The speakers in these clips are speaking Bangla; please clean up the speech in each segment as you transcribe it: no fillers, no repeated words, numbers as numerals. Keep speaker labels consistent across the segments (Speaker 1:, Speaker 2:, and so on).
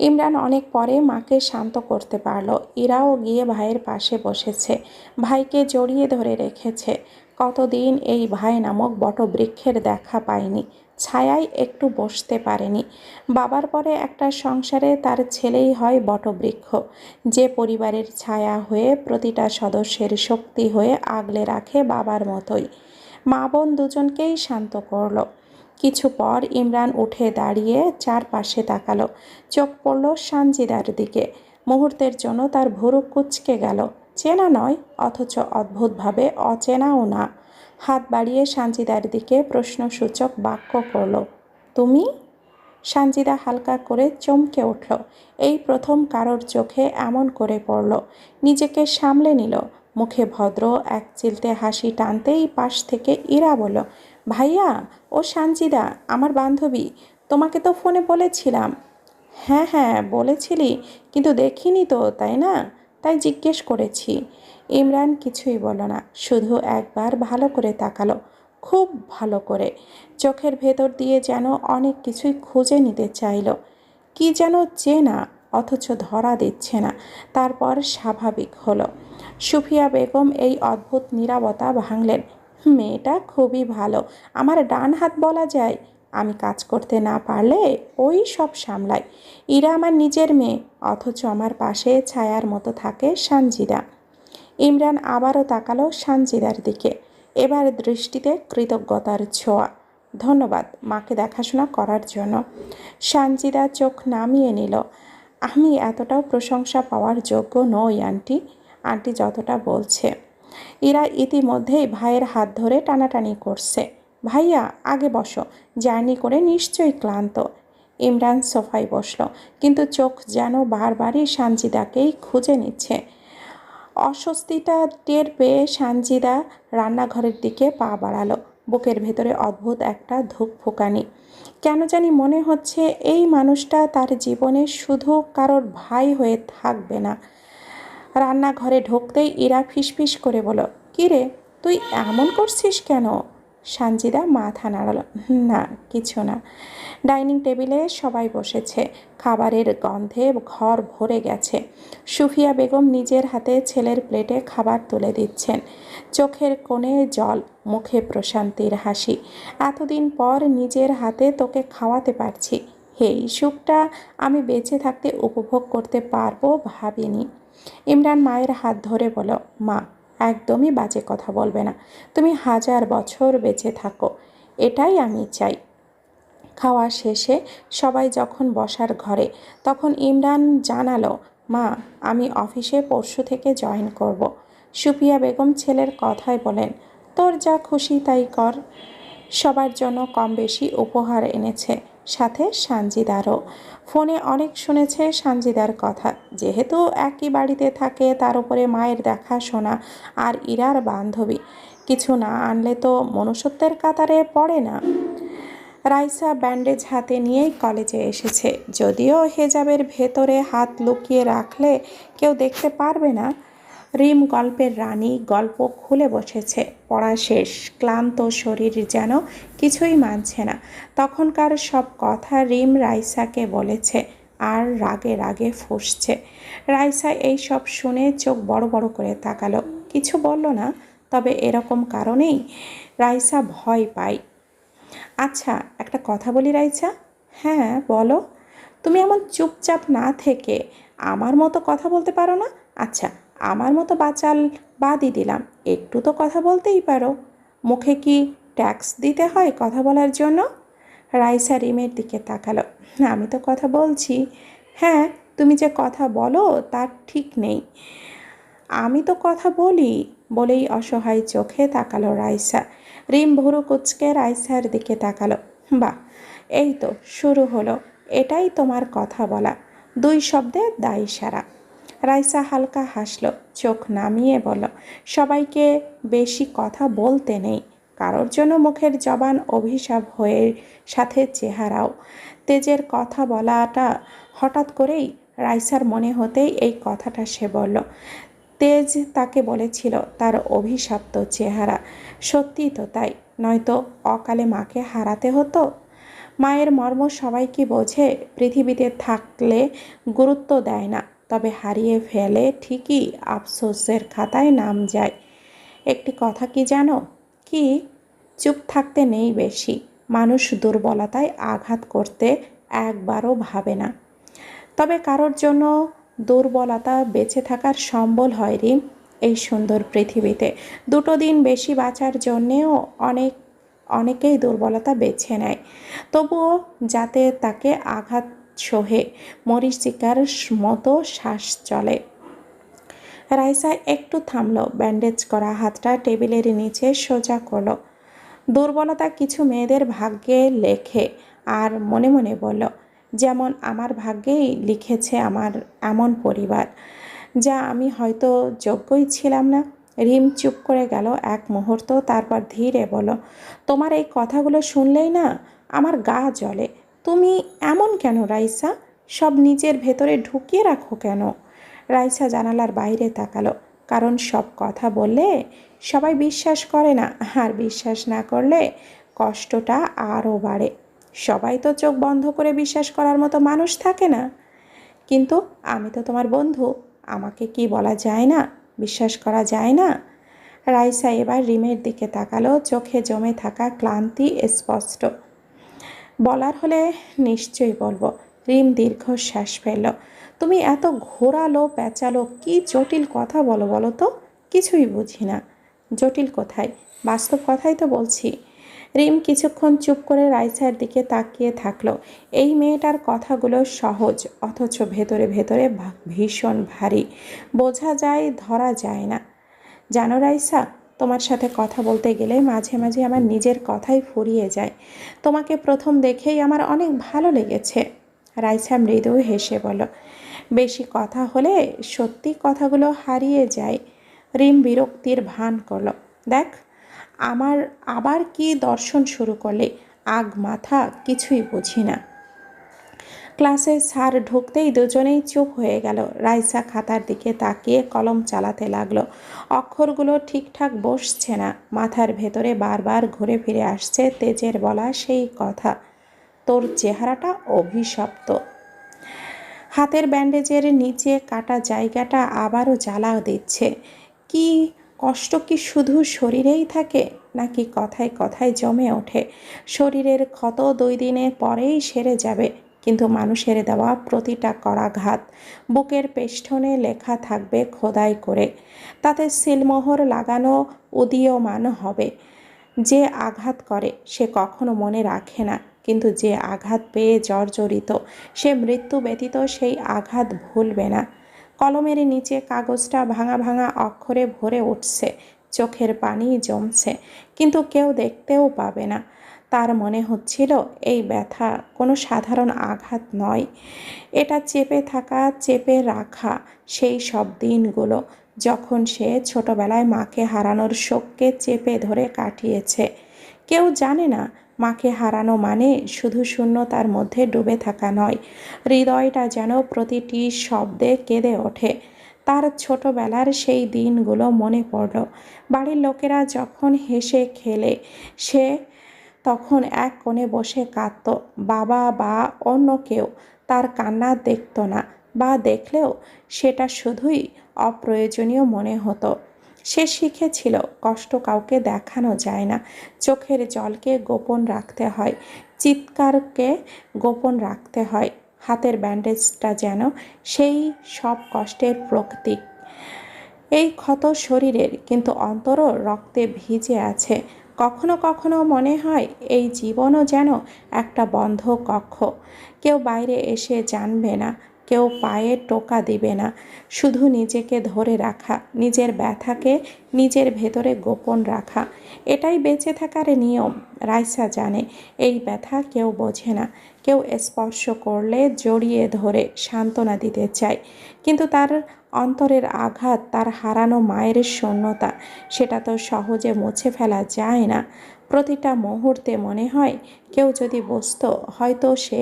Speaker 1: ইমরান অনেক পরে মাকে শান্ত করতে পারল। ইরাও গিয়ে ভাইয়ের পাশে বসেছে, ভাইকে জড়িয়ে ধরে রেখেছে। কতদিন এই ভাই নামক বটবৃক্ষের দেখা পায়নি, ছায়ায় একটু বসতে পারেনি। বাবার পরে একটা সংসারে তার ছেলেই হয় বটবৃক্ষ, যে পরিবারের ছায়া হয়ে প্রতিটা সদস্যের শক্তি হয়ে আগলে রাখে বাবার মতোই। মা বোন দুজনকেই শান্ত করলো। কিছু পর ইমরান উঠে দাঁড়িয়ে চারপাশে তাকালো। চোখ পড়ল সানজিদার দিকে। মুহূর্তের জন্য তার ভুরু কুঁচকে গেল। চেনা নয়, অথচ অদ্ভুতভাবে অচেনাও না। হাত বাড়িয়ে সানজিদার দিকে প্রশ্নসূচক বাক্য করল, তুমি? সানজিদা হালকা করে চমকে উঠল। এই প্রথম কারোর চোখে এমন করে পড়ল। নিজেকে সামলে নিল। মুখে ভদ্র এক চিলতে হাসি টানতেই পাশ থেকে ইরা বলল, ভাইয়া, ও সানজিদা, আমার বান্ধবী। তোমাকে তো ফোনে বলেছিলাম। হ্যাঁ হ্যাঁ বলেছিলি, কিন্তু দেখিনি তো, তাই না? তাই জিজ্ঞেস করেছি। ইমরান কিছুই বলল না, শুধু একবার ভালো করে তাকালো, খুব ভালো করে। চোখের ভেতর দিয়ে যেন অনেক কিছুই খুঁজে নিতে চাইল। কি যেন চেনা, অথচ ধরা দিচ্ছে না। তারপর স্বাভাবিক হলো। সুফিয়া বেগম এই অদ্ভুত নীরবতা ভাঙলেন। মেয়েটা খুবই ভালো, আমার ডান হাত বলা যায়। আমি কাজ করতে না পারলে ওই সব সামলায়। ইরা আমার নিজের মেয়ে, অথচ আমার পাশে ছায়ার মতো থাকে সানজিদা। ইমরান আবারও তাকালো সানজিদার দিকে, এবার দৃষ্টিতে কৃতজ্ঞতার ছোঁয়া। ধন্যবাদ মাকে দেখাশোনা করার জন্য। সানজিদা চোখ নামিয়ে নিল। আমি এতটাও প্রশংসা পাওয়ার যোগ্য নই আন্টি, আন্টি যতটা বলছে। ইরা ইতিমধ্যেই ভাইয়ের হাত ধরে টানাটানি করছে। ভাইয়া আগে বসো, জার্নি করে নিশ্চয়ই ক্লান্ত। ইমরান সোফায় বসল, কিন্তু চোখ যেন বারবারই সানজিদাকেই খুঁজে নিচ্ছে। অস্বস্তিটা টের পেয়ে সানজিদা রান্নাঘরের দিকে পা বাড়ালো। বুকের ভেতরে অদ্ভুত একটা ধুকফুকানি। কেন জানি মনে হচ্ছে এই মানুষটা তার জীবনে শুধু কারোর ভাই হয়ে থাকবে না। রান্নাঘরে ঢুকতেই ইরা ফিসফিস করে বলল, কী রে, তুই এমন করছিস কেন? সানজিদা মাথা নাড়াল, না কিছু না। ডাইনিং টেবিলে সবাই বসেছে, খাবারের গন্ধে ঘর ভরে গেছে। সুফিয়া বেগম নিজের হাতে ছেলের প্লেটে খাবার তুলে দিচ্ছেন। চোখের কোণে জল, মুখে প্রশান্তির হাসি। এতদিন পর নিজের হাতে তোকে খাওয়াতে পারছি, এই সুখটা আমি বেঁচে থাকতে উপভোগ করতে পারবো ভাবিনি। ইমরান মায়ের হাত ধরে বলল, মা, একদমই বাজে কথা বলবে না। তুমি 1000 বছর বেঁচে থাকো, এটাই আমি চাই। খাওয়া শেষে সবাই যখন বসার ঘরে, তখন ইমরান জানালো, মা, আমি অফিসে পরশু থেকে জয়েন করব। সুফিয়া বেগম ছেলের কথায় বলেন, তোর যা খুশি তাই কর। সবার জন্য কম বেশি উপহার এনেছে, সাথে সানজিদারও। ফোনে অনেক শুনেছে সানজিদার কথা, যেহেতু একই বাড়িতে থাকে, তার উপরে মায়ের দেখাশোনা আর ইরার বান্ধবী। কিছু না আনলে তো মনুষ্যত্বের কাতারে পড়ে না। রাইসা ব্যান্ডেজ হাতে নিয়েই কলেজে এসেছে, যদিও হেজাবের ভেতরে হাত লুকিয়ে রাখলে কেউ দেখতে পারবে না। রিম গল্পের রানী গল্প খুলে বসেছে, পড়া শেষ, ক্লান্ত শরীর যেন কিছুই মানছে না। তখনকার সব কথা রিম রাইসাকে বলেছে, আর রাগে রাগে ফুঁসছে। রাইসা এই সব শুনে চোখ বড় বড় করে তাকালো, কিছু বলল না। তবে এরকম কারণেই রাইসা ভয় পায়। আচ্ছা একটা কথা বলি রাইসা। হ্যাঁ বলো। তুমি এমন চুপচাপ না থেকে আমার মতো কথা বলতে পারো না? আচ্ছা, আমার মতো বাচাল বাদই দিলাম, একটু তো কথা বলতেই পারো। মুখে কি ট্যাক্স দিতে হয় কথা বলার জন্য? রাইসা রিমের দিকে তাকালো, আমি তো কথা বলছি। হ্যাঁ, তুমি যে কথা বলো তার ঠিক নেই। আমি তো কথা বলি, বলেই অসহায় চোখে তাকালো রাইসা। রিম ভুরু কুচকে রাইসার দিকে তাকালো। বাহ, এই তো শুরু হলো, এটাই তোমার কথা বলা, 2 শব্দে দায় সারা। রাইসা হালকা হাসল, চোখ নামিয়ে বলল, সবাইকে বেশি কথা বলতে নেই, কারোর জন্য মুখের জবান অভিশাপ হয়ে, সাথে চেহারাও। তেজের কথা বলাটা হঠাৎ করেই রাইসার মনে হতেই এই কথাটা সে বলল। তেজ তাকে বলেছিল তার অভিশপ্ত চেহারা, সত্যি তো তাই, নয়তো অকালে মাকে হারাতে হতো। মায়ের মর্ম সবাই কি বোঝে? পৃথিবীতে থাকলে গুরুত্ব দেয় না, তবে হারিয়ে ফেলে ঠিকই আফসোসের খাতায় নাম যায়। একটি কথা কি জানো? কি? চুপ থাকতে নেই বেশি। মানুষ দুর্বলতায় আঘাত করতে একবারও ভাবে না। তবে কারোর জন্য দুর্বলতা বেঁচে থাকার সম্বল হয় রিম। এই সুন্দর পৃথিবীতে দুটো দিন বেশি বাঁচার জন্যেও অনেকেই দুর্বলতা বেছে নেয়, তবুও যাতে তাকে আঘাত সহে মরীচিকার মতো শ্বাস চলে। রাইসা একটু থামলো, ব্যান্ডেজ করা হাতটা টেবিলের নিচে সোজা করলো। দুর্বলতা কিছু মেয়েদের ভাগ্যে লেখে। আর মনে মনে বলল, যেমন আমার ভাগ্যেই লিখেছে আমার এমন পরিবার, যা আমি হয়তো যোগ্যই ছিলাম না। রিম চুপ করে গেল এক মুহূর্ত, তারপর ধীরে বলল, তোমার এই কথাগুলো শুনলেই না আমার গা জ্বলে। তুমি এমন কেন রাইসা? সব নিজের ভেতরে ঢুকিয়ে রাখো কেন? রাইসা জানালার বাইরে তাকালো। কারণ সব কথা বললে সবাই বিশ্বাস করে না, আর বিশ্বাস না করলে কষ্টটা আরও বাড়ে। সবাই তো চোখ বন্ধ করে বিশ্বাস করার মতো মানুষ থাকে না। কিন্তু আমি তো তোমার বন্ধু, আমাকে কি বলা যায় না? বিশ্বাস করা যায় না? রাইসা এবার রিমের দিকে তাকালো, চোখে জমে থাকা ক্লান্তি স্পষ্ট। বলার হলে নিশ্চয়ই বলবো। রিম দীর্ঘশ্বাস ফেলল। তুমি এত ঘোরালো পেঁচালো কি জটিল কথা বলো বলো তো? কিছুই বুঝি না। জটিল কোথায়? বাস্তব কথাই তো বলছি। রিম কিছুক্ষণ চুপ করে রাইসার দিকে তাকিয়ে থাকলো। এই মেয়েটার কথাগুলো সহজ, অথচ ভেতরে ভেতরে ভীষণ ভারী। বোঝা যায়, ধরা যায় না। জানো রাইসা, তোমার সাথে কথা বলতে গেলে মাঝে মাঝে আমার নিজের কথাই ফুরিয়ে যায়। তোমাকে প্রথম দেখেই আমার অনেক ভালো লেগেছে। রাইসা মৃদু হেসে বলল, বেশি কথা হলে সত্যি কথাগুলো হারিয়ে যায়। রিম বিরক্তির ভান করলো। দেখ, আমার আবার কি দর্শন শুরু করলে? আগ মাথা কিছুই বুঝি না। ক্লাসে স্যার ঢুকতেই দুজনেই চুপ হয়ে গেল। রাইসা খাতার দিকে তাকিয়ে কলম চালাতে লাগলো। অক্ষরগুলো ঠিকঠাক বসছে না। মাথার ভেতরে বারবার ঘুরে ফিরে আসছে তেজের বলা সেই কথা, তোর চেহারাটা অভিশপ্ত। হাতের ব্যান্ডেজের নিচে কাটা জায়গাটা আবারও জ্বালা দিচ্ছে। কি কষ্ট কি শুধু শরীরেই থাকে, নাকি কথায় কথায় জমে ওঠে? শরীরের ক্ষত 2 দিনের পরেই সেরে যাবে, কিন্তু মানুষের দেওয়া প্রতিটা করাঘাত বুকের পেষ্টনে লেখা থাকবে খোদাই করে। তাতে সিলমোহর লাগানো উদীয়মান হবে। যে আঘাত করে সে কখনো মনে রাখে না, কিন্তু যে আঘাত পেয়ে জর্জরিত সে মৃত্যু ব্যতীত সেই আঘাত ভুলবে না। কলমের নিচে কাগজটা ভাঙা ভাঙা অক্ষরে ভরে উঠছে, চোখের পানি জমছে, কিন্তু কেউ দেখতেও পাবে না। তার মনে হচ্ছিল এই ব্যথা কোনো সাধারণ আঘাত নয়। এটা চেপে থাকা, চেপে রাখা সেই সব দিনগুলো যখন সে ছোটবেলায় মাকে হারানোর শোককে চেপে ধরে কাটিয়েছে। কেউ জানে না মাকে হারানো মানে শুধু শূন্যতার মধ্যে ডুবে থাকা নয়। হৃদয়টা যেন প্রতিটি শব্দে কেঁদে ওঠে। তার ছোটবেলার সেই দিনগুলো মনে পড়ল। বাড়ির লোকেরা যখন হেসে খেলে সে তখন এক কোণে বসে কাঁদত। বাবা বা অন্য কেউ তার কান্না দেখত না, বা দেখলেও সেটা শুধুই অপ্রয়োজনীয় মনে হতো। সে শিখেছিল কষ্ট কাউকে দেখানো যায় না। চোখের জলকে গোপন রাখতে হয়, চিৎকারকে গোপন রাখতে হয়। হাতের ব্যান্ডেজটা যেন সেই সব কষ্টের প্রতীক। এই ক্ষত শরীরের, কিন্তু অন্তরও রক্তে ভিজে আছে। কখনো কখনো মনে হয় এই জীবনও যেন একটা বন্ধ কক্ষ। কেউ বাইরে এসে জানবে না, কেউ পায়ে টোকা দিবে না। শুধু নিজেকে ধরে রাখা, নিজের ব্যথাকে নিজের ভেতরে গোপন রাখা, এটাই বেঁচে থাকার নিয়ম। রাইসা জানে এই ব্যথা কেউ বোঝে না। কেউ স্পর্শ করলে জড়িয়ে ধরে সান্ত্বনা দিতে চায়, কিন্তু তার অন্তরের আঘাত, তার হারানো মায়ের শূন্যতা, সেটা তো সহজে মুছে ফেলা যায় না। প্রতিটা মুহূর্তে মনে হয় কেউ যদি বুঝতো হয়তো সে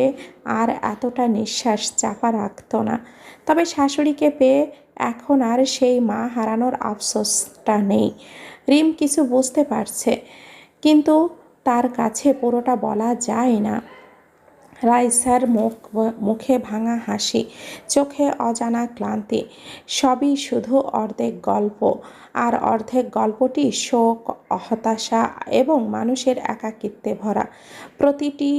Speaker 1: আর এতটা নিঃশ্বাস চাপা রাখত না। তবে শাশুড়িকে পেয়ে এখন আর সেই মা হারানোর আফসোসটা নেই। রিম কিছু বুঝতে পারছে, কিন্তু তার কাছে পুরোটা বলা যায় না। রাইসার মুখে ভাঙা হাসি, চোখে অজানা ক্লান্তি, সবই শুধু অর্ধেক গল্প। আর অর্ধেক গল্পটি শোক, হতাশা এবং মানুষের একাকিত্বে ভরা। প্রতিটি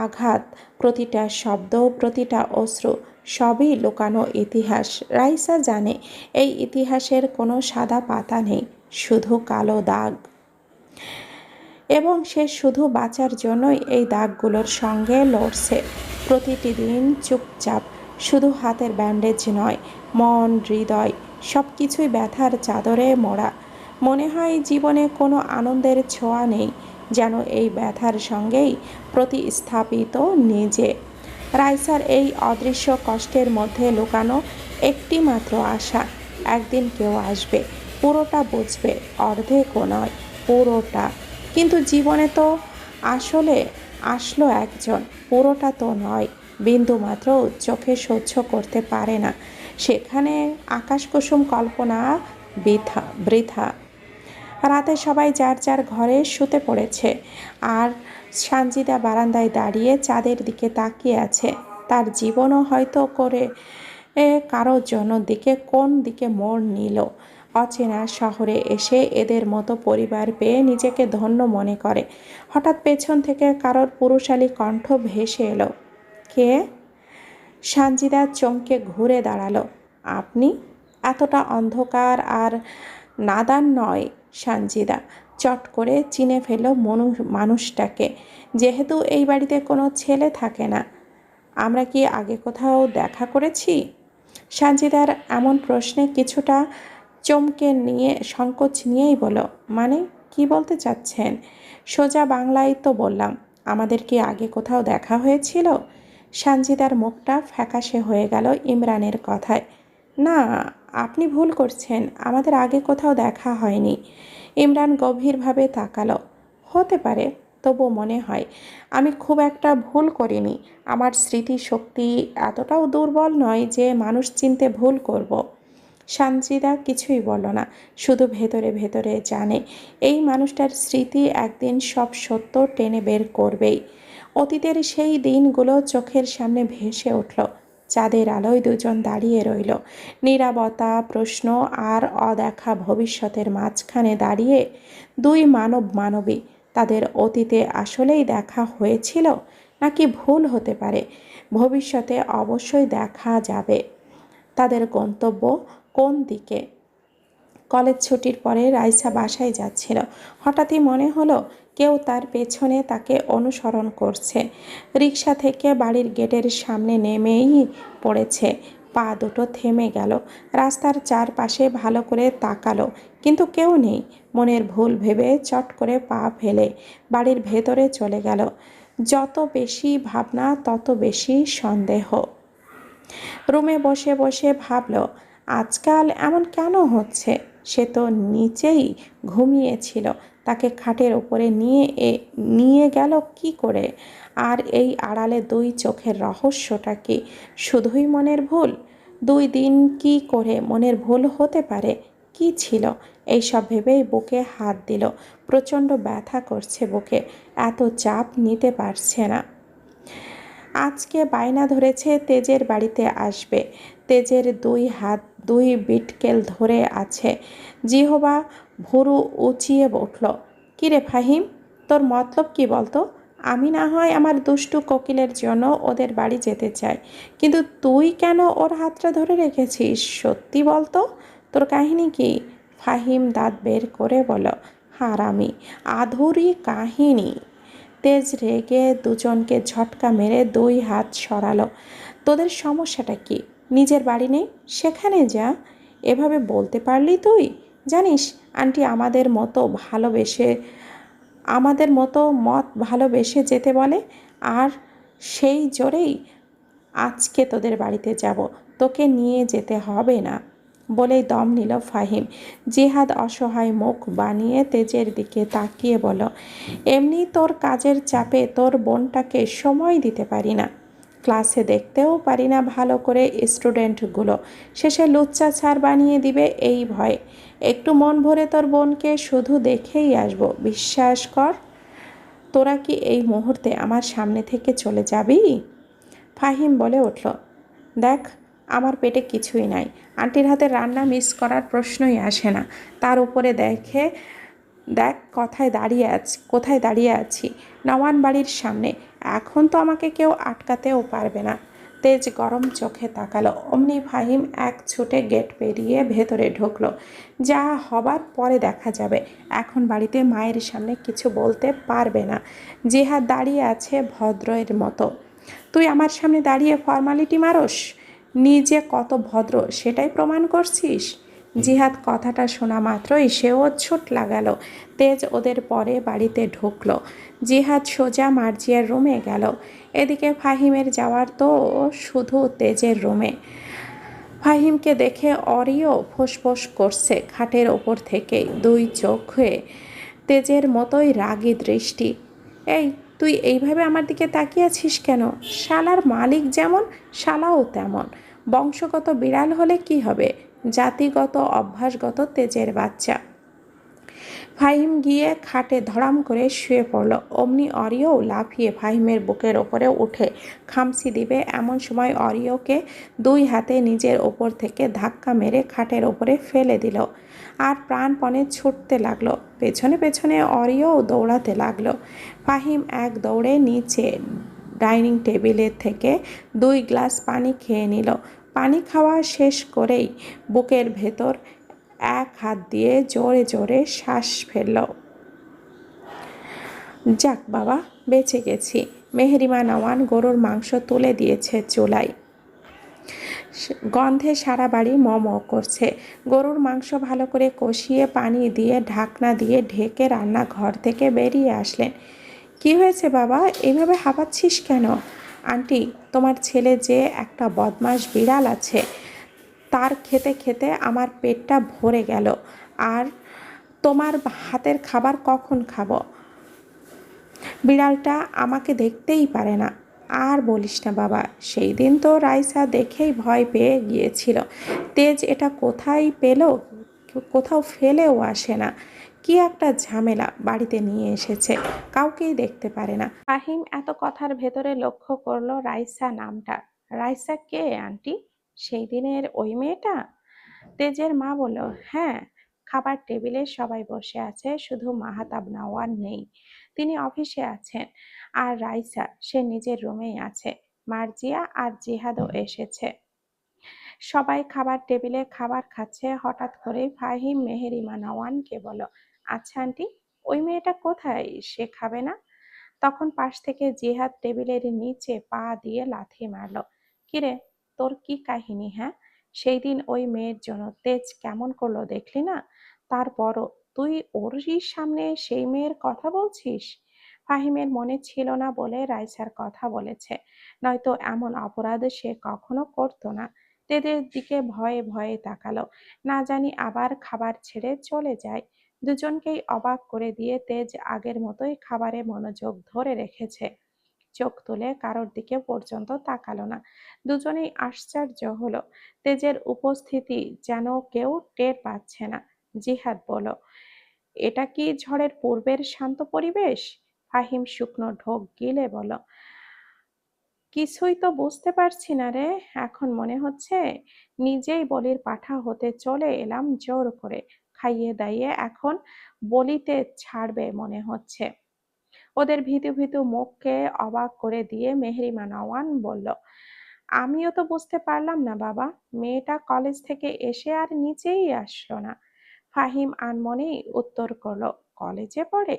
Speaker 1: আঘাত, প্রতিটা শব্দ, প্রতিটা অশ্রু, সবই লুকানো ইতিহাস। রাইসা জানে এই ইতিহাসের কোনো সাদা পাতা নেই, শুধু কালো দাগ। এবং সে শুধু বাঁচার জন্যই এই দাগগুলোর সঙ্গে লড়ছে। প্রতিটি দিন চুপচাপ, শুধু হাতের ব্যান্ডেজ নয়, মন, হৃদয় সব কিছুই ব্যথার চাদরে মোড়া। মনে হয় জীবনে কোনো আনন্দের ছোঁয়া নেই, যেন এই ব্যথার সঙ্গেই প্রতিস্থাপিত নিজে। রাইসার এই অদৃশ্য কষ্টের মধ্যে লুকানো একটি মাত্র আশা, একদিন কেউ আসবে, পুরোটা বুঝবে, অর্ধেকও নয়, পুরোটা। কিন্তু জীবনে তো আসলে আসলো একজন, পুরোটা তো নয়, বিন্দুমাত্র চোখে সহ্য করতে পারে না। সেখানে আকাশকুসুম কল্পনা বৃথা। রাতে সবাই যার যার ঘরে শুতে পড়েছে, আর সানজিদা বারান্দায় দাঁড়িয়ে চাঁদের দিকে তাকিয়ে আছে। তার জীবনও হয়তো করে কারোর জন্য কোন দিকে মোড় নিল। অচেনা শহরে এসে এদের মতো পরিবার পেয়ে নিজেকে ধন্য মনে করে। হঠাৎ পেছন থেকে কারোর পুরুষালী কণ্ঠ ভেসে এলো, কে? সানজিদা চমকে ঘুরে দাঁড়ালো। আপনি? এতটা অন্ধকার আর নাদান নয় সানজিদা, চট করে চিনে ফেল মানুষটাকে। যেহেতু এই বাড়িতে কোনো ছেলে থাকে না, আমরা কি আগে কোথাও দেখা করেছি? সানজিদার এমন প্রশ্নে কিছুটা সংকোচ নিয়েই বলো, মানে কি বলতে চাচ্ছেন? সোজা বাংলায় তো বললাম, আমাদের কি আগে কোথাও দেখা হয়েছিল? সানজিদার মুখটা ফ্যাকাশে হয়ে গেল ইমরানের কথায়। না, আপনি ভুল করছেন, আমাদের আগে কোথাও দেখা হয়নি। ইমরান গভীরভাবে তাকালো। হতে পারে, তবু মনে হয় আমি খুব একটা ভুল করিনি। আমার স্মৃতিশক্তি এতটাও দুর্বল নয় যে মানুষ চিনতে ভুল করব। সানজিদা কিছুই বলল না, শুধু ভেতরে ভেতরে জানে এই মানুষটার স্মৃতি একদিন সব সত্য টেনে বের করবেই। অতীতের সেই দিনগুলো চোখের সামনে ভেসে উঠল। চাঁদের আলোয় দুজন দাঁড়িয়ে রইল, নীরবতা, প্রশ্ন আর অদেখা ভবিষ্যতের মাঝখানে দাঁড়িয়ে। দুই মানবী। তাদের অতীতে আসলেই দেখা হয়েছিল, নাকি ভুল হতে পারে? ভবিষ্যতে অবশ্যই দেখা যাবে। তাদের গন্তব্য কোন দিকে? কলেজ ছুটির পরে রাইসা বাসায় যাচ্ছিল। হঠাৎই মনে হলো কেউ তার পেছনে তাকে অনুসরণ করছে। রিকশা থেকে বাড়ির গেটের সামনে নেমেই পড়েছে। পা দুটো থেমে গেল। রাস্তার চারপাশে ভালো করে তাকালো, কিন্তু কেউ নেই। মনের ভুল ভেবে চট করে পা ফেলে বাড়ির ভেতরে চলে গেল। যত বেশি ভাবনা তত বেশি সন্দেহ। রুমে বসে বসে ভাবল, আজকাল এমন কেন হচ্ছে? সে তো নিচেই ঘুমিয়েছিল, তাকে খাটের উপরে নিয়ে গেল কি করে? আর এই আড়ালে দুই চোখের রহস্যটা কি শুধুই মনের ভুল? 2 দিন কি করে মনের ভুল হতে পারে? কি ছিল? এইসব ভেবেই বুকে হাত দিল। প্রচণ্ড ব্যথা করছে বুকে, এত চাপ নিতে পারছে না। আজকে বায়না ধরেছে তেজের বাড়িতে আসবে। তেজের 2 হাত 2 বিটকেল ধরে আছে। জিহবা ভুরু উঁচিয়ে উঠল। কিরে ফাহিম, তোর মতলব কি বলতো? আমি না হয় আমার দুষ্টু কোকিলের জন্য ওদের বাড়ি যেতে চাই, কিন্তু তুই কেন ওর হাতটা ধরে রেখেছিস? সত্যি বলতো, তোর কাহিনী কি? ফাহিম দাঁত বের করে বলল, হারামি, আধুরি কাহিনী। তেজ রেগে দুজনকে ঝটকা মেরে 2 হাত সরালো। তোদের সমস্যাটা কি? নিজের বাড়ি নেই? সেখানে যা। এভাবে বলতে পারলি তুই? জানিস আন্টি আমাদের মতো মত ভালোবেসে যেতে বলে, আর সেই জোরেই আজকে তোদের বাড়িতে যাব, তোকে নিয়ে যেতে হবে না। বলেই দম নিল ফাহিম। জিহাদ অসহায় মুখ বানিয়ে তেজের দিকে তাকিয়ে বলল, এমনি তোর কাজের চাপে তোর বোনটাকে সময় দিতে পারি না, ক্লাসে দেখতেও পারি না ভালো করে স্টুডেন্টগুলো, শেষে লুচ্চা ছাড় বানিয়ে দিবে এই ভয়ে। একটু মন ভরে তোর বোনকে শুধু দেখেই আসবো, বিশ্বাস কর। তোরা কি এই মুহূর্তে আমার সামনে থেকে চলে যাবি? ফাহিম বলে উঠল, দেখ, আমার পেটে কিছুই নাই। আন্টির হাতের রান্না মিস করার প্রশ্নই আসে না। তার উপরে দেখ কোথায় দাঁড়িয়ে আছি, নওয়ান বাড়ির সামনে। এখন তো আমাকে কেউ আটকাতেও পারবে না। তেজ গরম চোখে তাকালো। অমনি ফাহিম এক ছুটে গেট পেরিয়ে ভেতরে ঢুকলো। যা হবার পরে দেখা যাবে। এখন বাড়িতে মায়ের সামনে কিছু বলতে পারবে না। জিহাদ দাঁড়িয়ে আছে ভদ্রের মতো। তুই আমার সামনে দাঁড়িয়ে ফর্মালিটি মারস? নিজে কত ভদ্র সেটাই প্রমাণ করছিস? জিহাদ কথাটা শোনা মাত্রই সেও ছুট লাগালো। তেজ ওদের পরে বাড়িতে ঢুকলো। জিহাদ সোজা মার্জিয়ার রুমে গেল। এদিকে ফাহিমের যাওয়ার তো শুধু তেজের রুমে। ফাহিমকে দেখে অরিও ফোঁস করছে খাটের ওপর থেকে, দুই চোখে তেজের মতোই রাগী দৃষ্টি। এই, তুই এইভাবে আমার দিকে তাকিয়ে আছিস কেন? শালার মালিক যেমন শালাও তেমন। বংশগত বিড়াল হলে কি হবে, জাতিগত অভ্যাসগত তেজের বাচ্চা। ফাহিম গিয়ে খাটে ধড়াম করে শুয়ে পড়ল। অমনি অরিও লাফিয়ে ফাহিমের বুকের ওপরে উঠে খামচি দিবে, এমন সময় অরিওকে দুই হাতে নিজের ওপর থেকে ধাক্কা মেরে খাটের ওপরে ফেলে দিল আর প্রাণপণে ছুটতে লাগলো। পেছনে পেছনে অরিও দৌড়াতে লাগলো। ফাহিম এক দৌড়ে নিচে ডাইনিং টেবিলের থেকে 2 গ্লাস পানি খেয়ে নিল। পানি খাওয়া শেষ করেই বুকের ভেতর এক হাত দিয়ে জোরে জোরে শ্বাস ফেলল। যাক বাবা, বেঁচে গেছি। মেহেরিমা নওয়ান গরুর মাংস তুলে দিয়েছে চুলায়। গন্ধে সারা বাড়ি ম ম করছে। গরুর মাংস ভালো করে কষিয়ে পানি দিয়ে ঢাকনা দিয়ে ঢেকে রান্নাঘর থেকে বেরিয়ে আসলেন। কি হয়েছে বাবা, এভাবে হাঁপাচ্ছিস কেন? আন্টি, তোমার ছেলে যে একটা বদমাস বিড়াল আছে, তার খেতে খেতে আমার পেটটা ভরে গেল। আর তোমার হাতের খাবার কখন খাবো? বিড়ালটা আমাকে দেখতেই পারে না। আর বলিস না বাবা, সেই দিন তো রাইসা দেখেই ভয় পেয়ে গিয়েছিল। তেজ এটা কোথায় পেল? কোথাও ফেলেও আসে না। কি একটা ঝামেলা বাড়িতে নিয়ে এসেছে, কাউকেই দেখতে পারে না। ফাহিম এত কথার ভেতরে লক্ষ্য করলো রাইসা নামটা। রাইসা কে আন্টি? সেই দিনের ওই মেয়েটা? তেজের মা বলল, হ্যাঁ। খাবার টেবিলে সবাই বসে আছে, শুধু মাহাতাব নওয়ান নেই। তিনি অফিসে আছেন। আর রাইসা, সে নিজের রুমেই আছে। মার্জিয়া আর জিহাদও এসেছে। সবাই খাবার টেবিলে খাবার খাচ্ছে। হঠাৎ করেই ফাহিম মেহেরিমা নওয়ানকে বলল, আচ্ছা আন্টি, ওই মেয়েটা কোথায়? সে খাবে না? তখন পাশ থেকে জিহাদ টেবিলের নিচে পা দিয়ে লাথি মারল। কিরে, তোর কি কাহিনী? হ্যাঁ, সেই দিন ওই মেয়ের জন্য তেজ কেমন করলো দেখলি না? তারপরও তুই ওরই সামনে সেই মেয়ের কথা বলছিস? ফাহিমের মনে ছিল না বলে রাইসার কথা বলেছে, নয়তো এমন অপরাধ সে কখনো করতো না। তেজের দিকে ভয়ে ভয়ে তাকালো, না জানি আবার খাবার ছেড়ে চলে যায়। দুজনকেই অবাক করে দিয়ে তেজ আগের মতোই খাবারে মনোযোগ ধরে রেখেছে। চোখ তুলে কারোর দিকে পর্যন্ত তাকালো না। দুজনেই আশ্চর্য হলো। তেজের উপস্থিতি যেন কেউ টের পাচ্ছে না। জিহাদ বলল, এটা কি ঝড়ের পূর্বের শান্ত পরিবেশ? ফাহিম শুকনো ঢোক গিলে বলল, কিছুই তো বুঝতে পারছি না রে। এখন মনে হচ্ছে নিজেই বলির পাঠা হতে চলে এলাম জোর করে। খাইয়ে দাইয়ে এখন বলিতে ছাড়বে মনে হচ্ছে। ওদের ভীতু ভীতু মুখকে অবাক করে দিয়ে মেহরিমা নওয়ান বলল, আমিও তো বুঝতে পারলাম না বাবা, মেয়েটা কলেজ থেকে এসে আর নিচেই আসলো না। ফাহিম আনমনেই উত্তর করলো, কলেজে পড়ে?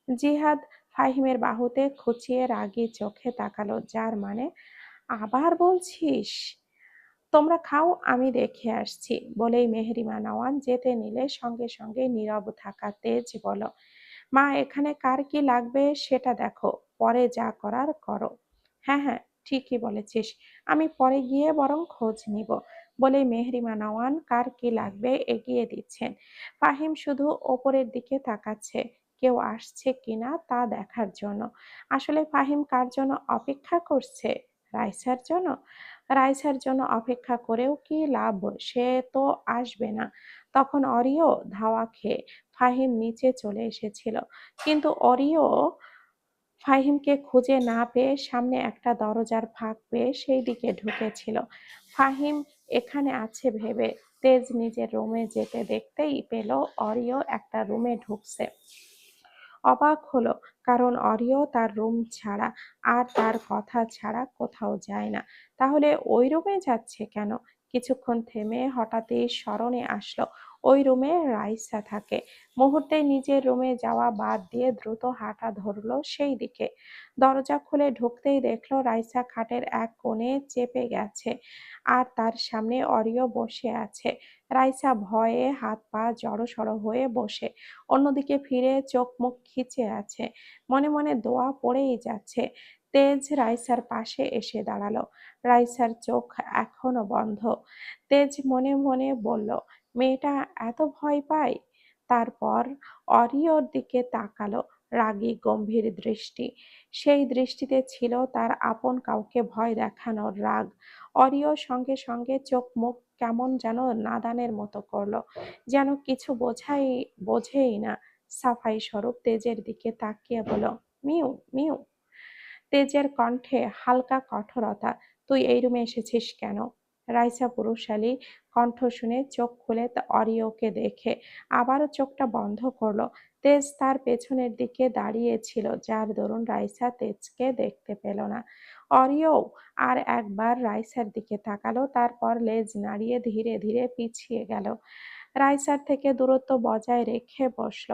Speaker 1: জিহাদ ফাহিমের বাহুতে খুঁচিয়ে রাগী চোখে তাকালো, যার মানে, আবার বলছিস? তোমরা খাও, আমি দেখে আসছি। বলেই মেহরিমা নওয়ান যেতে নিলে সঙ্গে সঙ্গে নীরব থাকা তেজ বলল, মা, এখানে কার কি লাগবে সেটা দেখো, পরে যা করার করো। হ্যাঁ হ্যাঁ, ঠিকই বলেছিস, আমি পরে গিয়ে বরং খোঁজ নিব। বলে মেহরিমা নওয়ান কার কি লাগবে এগিয়ে দিচ্ছেন। ফাহিম শুধু ওপরের দিকে তাকাচ্ছে, কেউ আসছে কিনা তা দেখার জন্য। আসলে ফাহিম কার জন্য অপেক্ষা করছে? রাইসার জন্য। রাইসার জন্য অপেক্ষা করেও কি লাভ? সে তো আসবে না। তখন অরিও ধাওয়া খেয়ে ফাহিম নিচে চলে এসেছিল, কিন্তু অরিও ফাহিমকে খুঁজে না পেয়ে সামনে একটা দরজার ফাঁক পেয়ে সেই দিকে ঢুকেছিল। ফাহিম এখানে আছে ভেবে তেজ নিজের রুমে যেতে দেখতেই পেল অরিও একটা রুমে ঢুকছে। অবাক হলো, কারণ অরিও তার রুম ছাড়া আর তার কথা ছাড়া কোথাও যায় না। তাহলে ওই রুমে যাচ্ছে কেন? কিছুক্ষণ থেমে হঠাৎই স্মরণে আসলো ওই রুমে রাইসা থাকে। মুহূর্তে নিজের রুমে যাওয়া বাদ দিয়ে দ্রুত হাঁটা ধরলো সেই দিকে। দরজা খুলে ঢুকতেই দেখলো রাইসা খাটের এক কোণে চেপে গেছে আর তার সামনে অরিও বসে আছে। রাইসা ভয়ে হাত পা জড়সড় হয়ে বসে, অন্যদিকে ফিরে চোখ মুখ খিচে আছে। মনে মনে দোয়া পড়েই যাচ্ছে। তেজ রাইসার পাশে এসে দাঁড়ালো। রাইসার চোখ এখনো বন্ধ। তেজ মনে মনে বলল, মেয়েটা এত ভয় পায়? তারপর অরিওর দিকে তাকালো, রাগী গম্ভীর দৃষ্টি। সেই দৃষ্টিতে ছিল তার আপন কাউকে ভয় দেখানোর রাগ। অরিও সঙ্গে সঙ্গে চোখ মুখ কেমন যেন নাদানের মতো করলো, যেন কিছু বোঝেই না। সাফাই স্বরূপ তেজের দিকে তাকিয়ে বলল, মিউ, মিউ। তেজের কণ্ঠে হালকা কঠোরতা, তুই এই রুমে এসেছিস কেন? রাইসা পুরুষালী কণ্ঠ শুনে চোখ খুলে অরিওকে দেখে আবারও চোখটা বন্ধ করলো। তেজ তার পেছনের দিকে দাঁড়িয়েছিল, যার দরুন রাইসা তেজকে দেখতে পেল না। অরিও আর একবার রাইসার দিকে তাকালো, তারপর লেজ নাড়িয়ে ধীরে ধীরে পিছিয়ে গেল। রাইসার থেকে দূরত্ব বজায় রেখে বসল।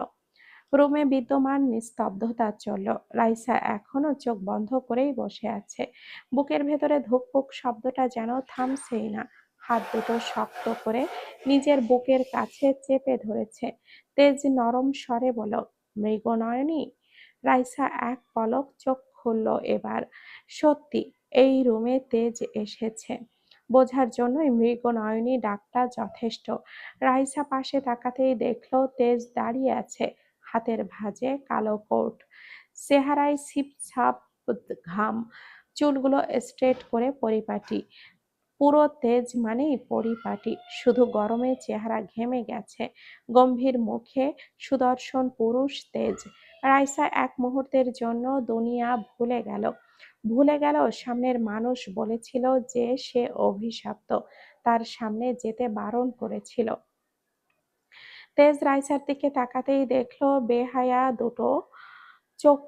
Speaker 1: রুমে বিদ্যমান নিস্তব্ধতা চলল। রাইসা এখনো চোখ বন্ধ করেই বসে আছে। বুকের ভেতরে ধুকপুক শব্দটা যেন থামছেই না। হাত দুটো শক্ত করে নিজের বুকের কাছে চেপে ধরেছে। তেজ নরম স্বরে বলল, মৃগনয়নী। রাইসা এক পলক চোখ খুলল এবার। সত্যি এই রুমে তেজ এসেছে। বোঝার জন্যই মৃগনয়নী ডাকটা যথেষ্ট। রাইসা পাশে তাকাতেই দেখলো তেজ দাঁড়িয়ে আছে, হাতের ভাঁজে কালো কোট, চেহারায় ছিপছাপ ঘাম, চুলগুলো স্ট্রেট করে পরিপাটি। পুরো তেজ মানেই পরিপাটি, শুধু গরমে চেহারা ঘেমে গেছে। গম্ভীর মুখে সুদর্শন পুরুষ তেজ। রাইসা এক মুহূর্তের জন্য দুনিয়া ভুলে গেল। ভুলে গেল সামনের মানুষ বলেছিল যে সে অভিশপ্ত, তার সামনে যেতে বারণ করেছিল। তেজ রাইসার দিকে তাকাতেই দেখলো চোখ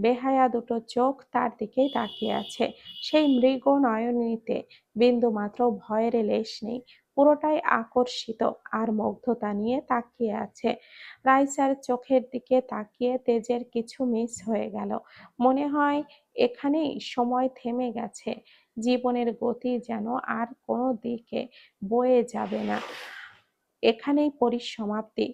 Speaker 1: বেহায়া দুটো চোখ তার দিকেই তাকিয়ে আছে। সেই মৃগ নয়নীতে বিন্দুমাত্র ভয়ের লেশ নেই, পুরোটাই আকর্ষিত আর মুগ্ধতা নিয়ে তাকিয়ে আছে। রাইসার চোখের দিকে তাকিয়ে তেজের কিছু মিস হয়ে গেল। মনে হয় এখানেই সময় থেমে গেছে, জীবনের গতি যেন আর কোনো দিকে বয়ে যাবে না, এখানেই পরিসমাপ্তি।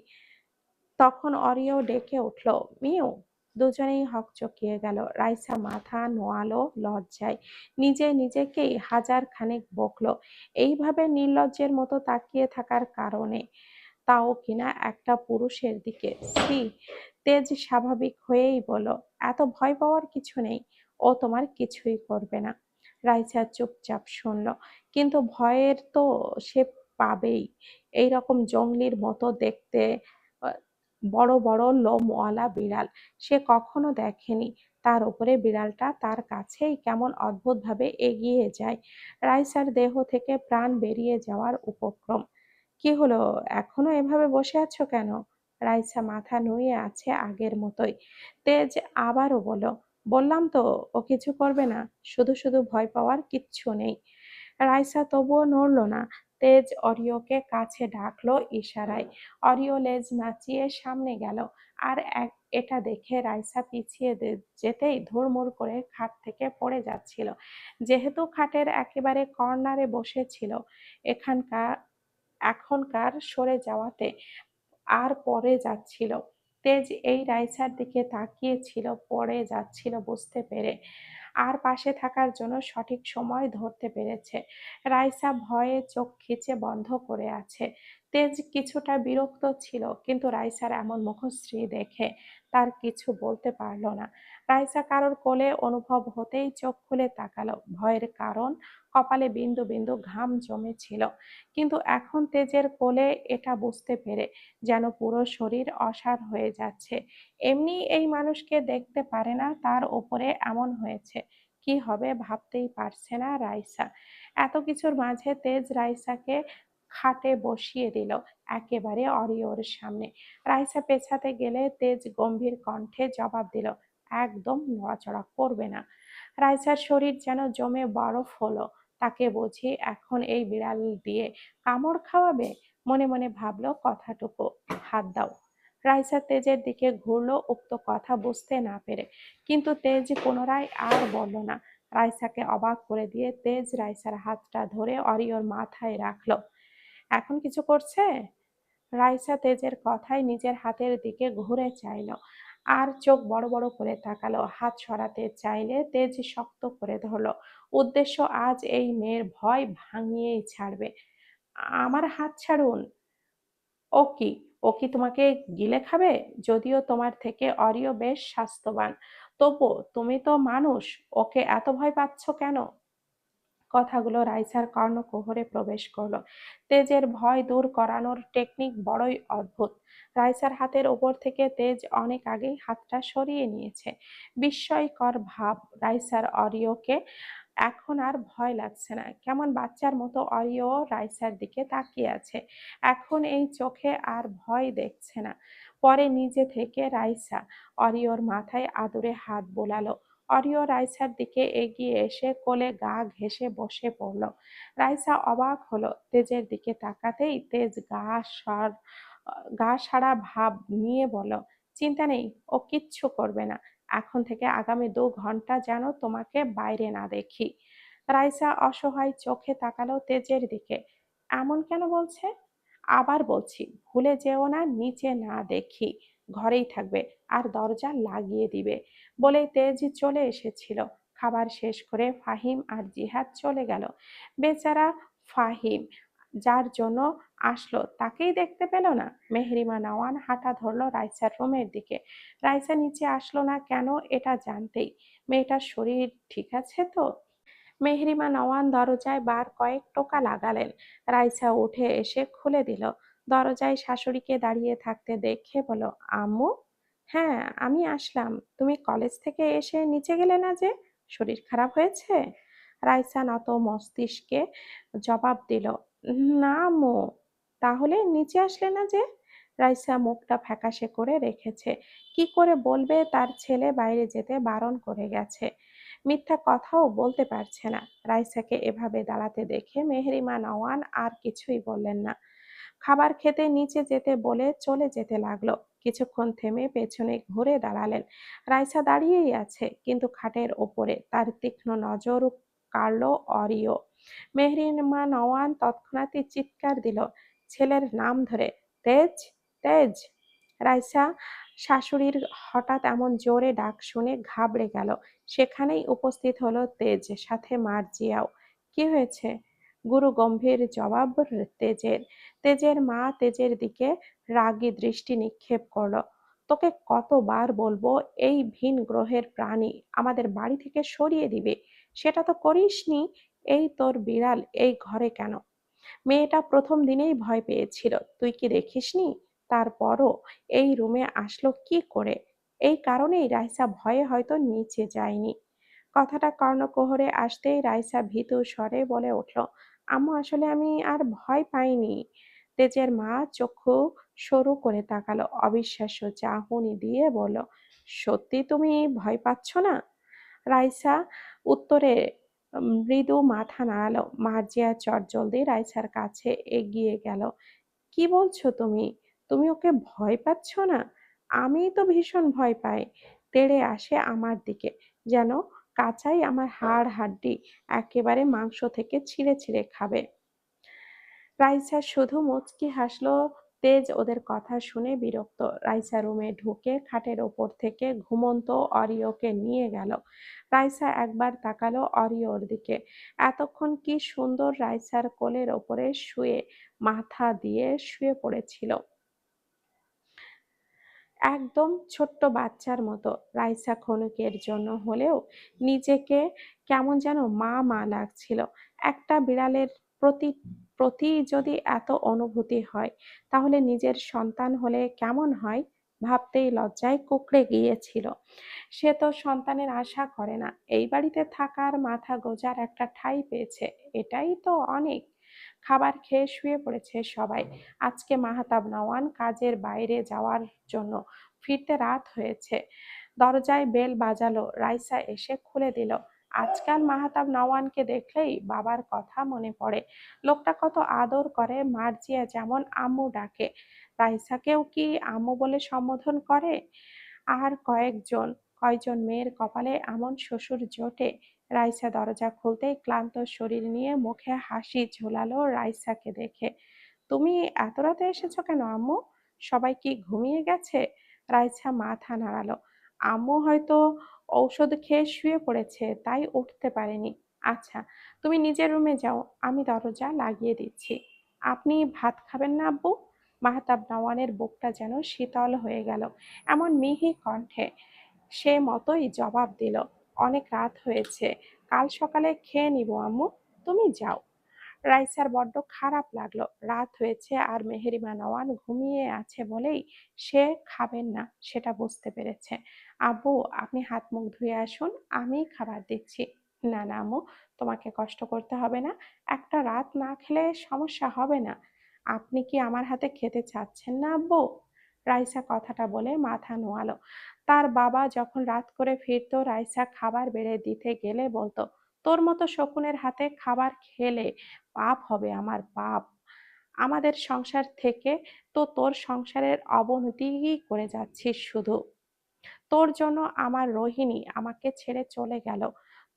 Speaker 1: তখন অরিও ডেকে উঠল, মিউ। দুজনেই হকচকিয়ে গেল। রাইসা মাথা নোয়ালো লজ্জায়, নিজে নিজেকেই হাজার খানেক বকলো এইভাবে নির্লজ্জের মতো তাকিয়ে থাকার কারণে, তাও কিনা একটা পুরুষের দিকে। ছি। তেজ স্বাভাবিক হয়েই বলল, এত ভয় পাওয়ার কিছু নেই, ও তোমার কিছুই করবে না। রাইসা চুপচাপ শুনল, কিন্তু ভয়ের তো সে পাবেই। এইরকম জংলির মতো দেখতে আহ, বড় বড় লোমওয়ালা বিড়াল সে কখনো দেখেনি। তার উপরে বিড়ালটা তার কাছেই কেমন অদ্ভুতভাবে এগিয়ে যায়। রাইসার দেহ থেকে প্রাণ বেরিয়ে যাওয়ার উপক্রম। কি হলো, এখনো এভাবে বসে আছো কেন? রাইসা মাথা নুয়ে আছে আগের মতোই। তেজ আবারও বলল, বললাম তো ও কিছু করবে না, শুধু শুধু ভয় পাওয়ার কিচ্ছু নেই। রাইসা তবুও নড়ল না। তেজ অরিওকে কাছে ডাকলো ইশারায়। অরিও লেজ নাচিয়ে সামনে গেল। আর এটা দেখে রাইসা পিছিয়ে যেতেই ধুরমুর করে খাট থেকে পড়ে যাচ্ছিল। যেহেতু খাটের একেবারে কর্নারে বসেছিল, এখানকার এখনকার সরে যাওয়াতে আর পড়ে যাচ্ছিল। তেজ এই রাইসার দিকে তাকিয়েছিল, পড়ে যাচ্ছিল বুঝতে পেরে, আর পাশে থাকার জন্য সঠিক সময় ধরতে পেরেছে। রাইসা ভয়ে চোখ খিচে বন্ধ করে আছে। তেজ কিছুটা বিরক্ত ছিল, কিন্তু রাইসার এমন মুখশ্রী দেখে তার কিছু বলতে পারল না। রাইসা কারোর কোলে অনুভব হতেই চোখ খুলে তাকালো। ভয়ের কারণ কপালে বিন্দু বিন্দু ঘাম জমেছিল, কিন্তু এখন তেজের কোলে এটা বুঝতে পেরে যেন পুরো শরীর অসাড় হয়ে যাচ্ছে। এমনি এই মানুষকে দেখতে পারে না, তার ওপরে এমন হয়েছে। কি হবে ভাবতেই পারছে না রাইসা। এত কিছুর মাঝে তেজ রাইসাকে খাটে বসিয়ে দিল, একেবারে অরিওর সামনে। রাইসা পেছাতে গেলে তেজ গম্ভীর কণ্ঠে জবাব দিল, একদম নড়াচড়া করবে না। রাইসার শরীর যেন জমে বরফ হলো। তাকে বুঝি এখন এই বিড়াল দিয়ে কামড় খাওয়াবে? মনে মনে ভাবলো কথাটুকু। হাত দাও। রাইসা তেজের দিকে ঘুরলো উক্ত কথা বুঝতে না পেরে, কিন্তু তেজ পুনরায় আর বলল না। রাইসাকে অবাক করে দিয়ে তেজ রাইসার হাতটা ধরে অরিওর মাথায় রাখলো। এখন কিছু করছে? রাইসা তেজের কথায় নিজের হাতের দিকে ঘুরে চাইল, আর চোখ বড় বড় করে তাকালো। হাত সরাতে চাইলে তেজ শক্ত করে ধরলো। উদ্দেশ্য আজ এই মেয়ের ভয় ভাঙিয়েই ছাড়বে। আমার হাত ছাড়ুন। ও কি, ও কি তোমাকে গিলে খাবে? যদিও তোমার থেকে অরিও বেশ স্বাস্থ্যবান, তবু তুমি তো মানুষ, ওকে এত ভয় পাচ্ছ কেন? কথাগুলো রাইসার কর্ণকুহরে প্রবেশ করলো। তেজের ভয় দূর করানোর টেকনিক বড়ই অদ্ভুত। রাইসার হাতের ওপর থেকে তেজ অনেক আগেই হাতটা সরিয়ে নিয়েছে। বিস্ময়কর ভাব, রাইসার অরিওকে এখন আর ভয় লাগছে না। কেমন বাচ্চার মতো অরিও রাইসার দিকে তাকিয়ে আছে। এখন এই চোখে আর ভয় দেখছে না। পরে নিজে থেকে রাইসা অরিওর মাথায় আদুরে হাত বোলালো। অরিও রাইসার দিকে এগিয়ে এসে কোলে গা ঘেঁষে বসে পড়ল। রাইসা অবাক হলো। তেজের দিকে তাকাতেই তেজ গা সারা ভাব নিয়ে বলল, চিন্তা নেই, ও কিচ্ছু করবে না। এখন থেকে আগামী 2 ঘন্টা যেন তোমাকে বাইরে না দেখি। রাইসা অসহায় চোখে তাকালো তেজের দিকে। এমন কেন বলছে? আবার বলছি, ভুলে যেও না নিচে না দেখি। ঘরেই থাকবে আর দরজা লাগিয়ে দিবে। বলেই তেজ চলে এসেছিল। খাবার শেষ করে ফাহিম আর জিহাদ চলে গেল। বেচারা ফাহিম, যার জন্য আসলো তাকেই দেখতে পেল না। মেহরিমা নওয়ান হাঁটা ধরলো রাইসার রুমের দিকে। রাইসা নিচে আসলো না কেন এটা জানতেই, মেয়েটার শরীর ঠিক আছে তো? মেহরিমা নওয়ান দরজায় বার কয়েক টোকা লাগালেন। রাইসা উঠে এসে খুলে দিল। দরজায় শাশুড়িকে দাঁড়িয়ে থাকতে দেখে বলল, আম্মু? হ্যাঁ, আমি আসলাম। তুমি কলেজ থেকে এসে নিচে গেলে না যে? শরীর খারাপ হয়েছে? রাইসা নত মস্তিষ্কে জবাব দিল, না আম্মু। তাহলে নিচে আসলে না যে? রাইসা মুখটা ফ্যাকাশে করে রেখেছে। কি করে বলবে তার ছেলে বাইরে যেতে বারণ করে গেছে? মিথ্যা কথাও বলতে পারছে না। রাইসাকে এভাবে দাঁড়াতে দেখে মেহরিমা নওয়ান আর কিছুই বললেন না। খাবার খেতে নিচে যেতে বলে চলে যেতে লাগলো। কিছুক্ষণ থেমে পেছনে ঘুরে দাঁড়ালেন। রাইসা দাঁড়িয়েই আছে, কিন্তু খাটের ওপরে তার তীক্ষ্ণ নজর কাড়ল অরিও। মেহরিমা নওয়ান তৎক্ষণাৎই চিৎকার দিল ছেলের নাম ধরে, তেজ, তেজ। রাইসা শাশুড়ির হঠাৎ এমন জোরে ডাক শুনে ঘাবড়ে গেল। সেখানেই উপস্থিত হলো তেজ, সাথে মার্জিয়াও। কি হয়েছে? গুরু গম্ভীর জবাব তেজের। তেজের মা তেজের দিকে রাগী দৃষ্টি নিক্ষেপ করলো। তোকে কতবার বলবো এই ভিন গ্রহের প্রাণী আমাদের বাড়ি থেকে সরিয়ে দিবে, সেটা তো করিসনি। এই তোর বিড়াল এই ঘরে কেন? মেয়েটা প্রথম দিনেই ভয় পেয়েছিল, তুই কি দেখিসনি? তারপরও এই রুমে আসলো কি করে? এই কারণেই রাইসা ভয়ে হয়তো নিচে যায়নি। কথাটা কর্ণকুহরে আসতেই রাইসা ভীতু স্বরে বলে উঠল, আম্মু আসলে আমি আর ভয় পাইনি। তেজের মা চক্ষু সরু করে তাকালো, অবিশ্বাস্য চাহনি দিয়ে বলল, সত্যি তুমি ভয় পাচ্ছ না? রাইসা উত্তরে মৃদু মাথা নাড়ালো। মার্জিয়া চটজলদি রাইসার কাছে এগিয়ে গেল। কি বলছো তুমি? তুমি ওকে ভয় পাচ্ছ না? আমিই তো ভীষণ ভয় পাই। তেড়ে আসে আমার দিকে, যেন কাঁচাই আমার হাড় হাড্ডি একেবারে মাংস থেকে ছিঁড়ে ছিঁড়ে খাবে। রাইসা শুধু মুচকি হাসলো। তেজ ওদের কথা শুনে বিরক্ত। রাইসা রুমে ঢুকে খাটের ওপর থেকে ঘুমন্ত অরিওকে নিয়ে গেল। রাইসা একবার তাকালো অরিওর দিকে। এতক্ষণ কি সুন্দর রাইসার কোলের ওপরে শুয়ে মাথা দিয়ে শুয়ে পড়েছিল। একদম ছোট্ট বাচ্চার মতো। রাইসা ক্ষণিকের জন্য হলেও নিজেকে কেমন যেন মা লাগছিল। একটা বিড়ালের প্রতি প্রতি যদি এত অনুভূতি হয়, তাহলে নিজের সন্তান হলে কেমন হয়? ভাবতেই লজ্জায় কুঁকড়ে গিয়েছিল। সে তো সন্তানের আশা করে না। এই বাড়িতে থাকার মাথা গোঁজার একটা ঠাঁই পেয়েছে। এটাই তো অনেক। খাবার খেয়ে শুয়ে পড়েছে সবাই। আজকে মাহতাব নওয়ান কাজের বাইরে যাওয়ার জন্য ফিরতে রাত হয়েছে। দরজায় বেল বাজালো, রাইসা এসে খুলে দিল। আজকাল মাহতাব নওয়ানকে দেখলেই বাবার কথা মনে পড়ে। লোকটা কত আদর করে, মার্জিয়া যেমন আম্মু ডাকে। রাইসাকেও কি আম্মু বলে সম্বোধন করে? আর কয়জন মেয়ের কপালে এমন শ্বশুর জোটে? রাইসা দরজা খুলতেই ক্লান্ত শরীর নিয়ে মুখে হাসি ঝোলালো রাইসাকে দেখে। তুমি এত রাতে এসেছো কেন আম্মু? সবাই কি ঘুমিয়ে গেছে? রাইসা মাথা নাড়ালো। আম্মু হয়তো ঔষধ খেয়ে শুয়ে পড়েছে, তাই উঠতে পারেনি। আচ্ছা, তুমি নিজের রুমে যাও, আমি দরজা লাগিয়ে দিচ্ছি। আপনি ভাত খাবেন না আব্বু? মাহতাব নওয়ানের বুকটা যেন শীতল হয়ে গেল। এমন মিহি কণ্ঠে সে মতোই জবাব দিল, অনেক রাত হয়েছে, কাল সকালে খেয়ে নিব আম্মু, তুমি যাও। রাইসার বড্ড খারাপ লাগলো। রাত হয়েছে আর মেহেরিমা নওয়ান ঘুমিয়ে আছে বলেই সে খাবেন না সেটা বুঝতে পেরেছে। আব্বু, আপনি হাত মুখ ধুয়ে আসুন, আমি খাবার দিচ্ছি। না না আম্মু, তোমাকে কষ্ট করতে হবে না। একটা রাত না খেলে সমস্যা হবে না। আপনি কি আমার হাতে খেতে চাচ্ছেন না আব্বু? রাইসা কথাটা বলে মাথা নোয়ালো। তার বাবা যখন রাত করে ফিরতো, রাইসা খাবার বেড়ে দিতে গেলে বলতো, তোর মতো শকুনের হাতে খাবার খেলে পাপ হবে, আমার পাপ। আমাদের সংসার থেকে তো তোর সংসারের অবনতিই করে যাচ্ছিস শুধু। তোর জন্য আমার রোহিণী আমাকে ছেড়ে চলে গেল।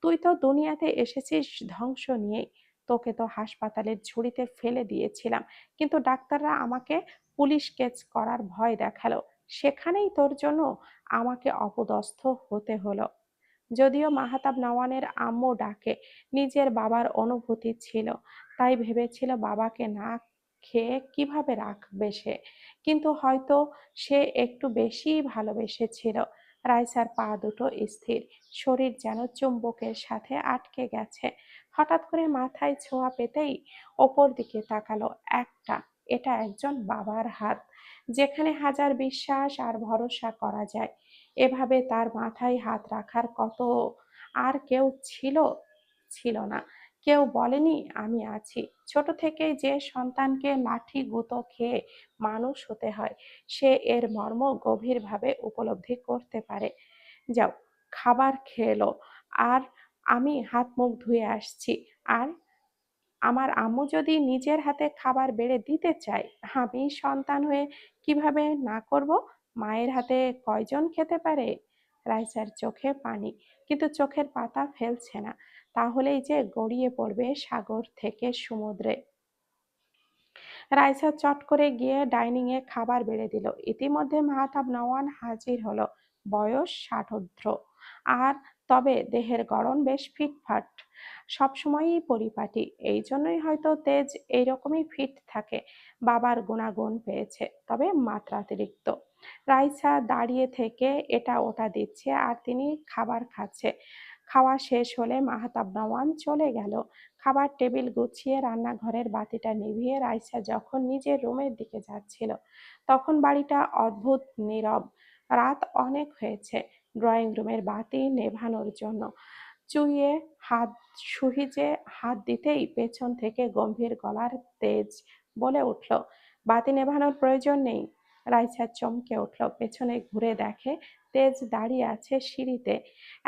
Speaker 1: তুই তো দুনিয়াতে এসেছিস ধ্বংস নিয়েই। তোকে তো হাসপাতালের ঝুড়িতে ফেলে দিয়েছিলাম, কিন্তু ডাক্তাররা আমাকে পুলিশ কেস করার ভয় দেখালো। সেখানেই তোর জন্য আমাকে অপদস্থ হতে হলো। যদিও মাহতাব নওয়ানের আম্মু ডাকে, নিজের বাবার অনুভূতি ছিল, তাই ভেবেছিল বাবাকে না খেয়ে কিভাবে রাখবে সে। কিন্তু হয়তো সে একটু বেশিই ভালোবেসেছিল। রাইসার পা দুটো স্থির, শরীর যেন চুম্বকের সাথে আটকে গেছে। হঠাৎ করে মাথায় ছোঁয়া পেতেই ওপর দিকে তাকালো। এটা একজন বাবার হাত, যেখানে হাজার বিশ্বাস আর ভরসা করা যায়। এভাবে তার মাথায় হাত রাখার কত আর কেউ ছিল? ছিল না। কেউ বলেনি আমি আছি। ছোট থেকেই যে সন্তানকে লাঠি গুঁতো খেয়ে মানুষ হতে হয়, সে এর মর্ম গভীরভাবে উপলব্ধি করতে পারে। যাও, খাবার খেয়ে এলো, আর আমি হাত মুখ ধুয়ে আসছি। আর আমার আম্মু যদি নিজের হাতে খাবার বেড়ে দিতে চায়, আমি সন্তান হয়ে কিভাবে না করব? মায়ের হাতে কয়জন খেতে পারে? রাইসার চোখে পানি, কিন্তু চোখের পাতা ফেলছে না। তাহলেই যে গড়িয়ে পড়বে সাগর থেকে সমুদ্রে। রাইসা চট করে গিয়ে ডাইনিং এ খাবার বেড়ে দিল। ইতিমধ্যে মাহতাব নওয়ান হাজির হলো। বয়স 60 ঊর্ধ্ব, আর তবে দেহের গড়ন বেশ ফিটফাট, সবসময়ই পরিপাটি। এই জন্যই হয়তো তেজ এইরকমই ফিট থাকে। বাবার গুণাগুণ পেয়েছে, তবে মাত্রাতিরিক্ত। রাইসা দাঁড়িয়ে থেকে এটা ওটা দিচ্ছে আর তিনি খাবার খাচ্ছে। খাওয়া শেষ হলে মাহতাব নওয়ান চলে গেল। খাবার টেবিল গুছিয়ে রান্নাঘরের বাতিটা নিভিয়ে রাইসা যখন নিজের রুমের দিকে যাচ্ছিল, তখন বাড়িটা অদ্ভুত নীরব। রাত অনেক হয়েছে। ড্রয়িং রুমের বাতি নেভানোর জন্য চুইয়ে হাত সুহিজে হাত দিতেই পেছন থেকে গম্ভীর গলার তেজ বলে উঠল, বাতি নেভানোর প্রয়োজন নেই। রাইসা চমকে উঠল, পেছনে ঘুরে দেখে তেজ দাঁড়িয়ে আছে সিঁড়িতে,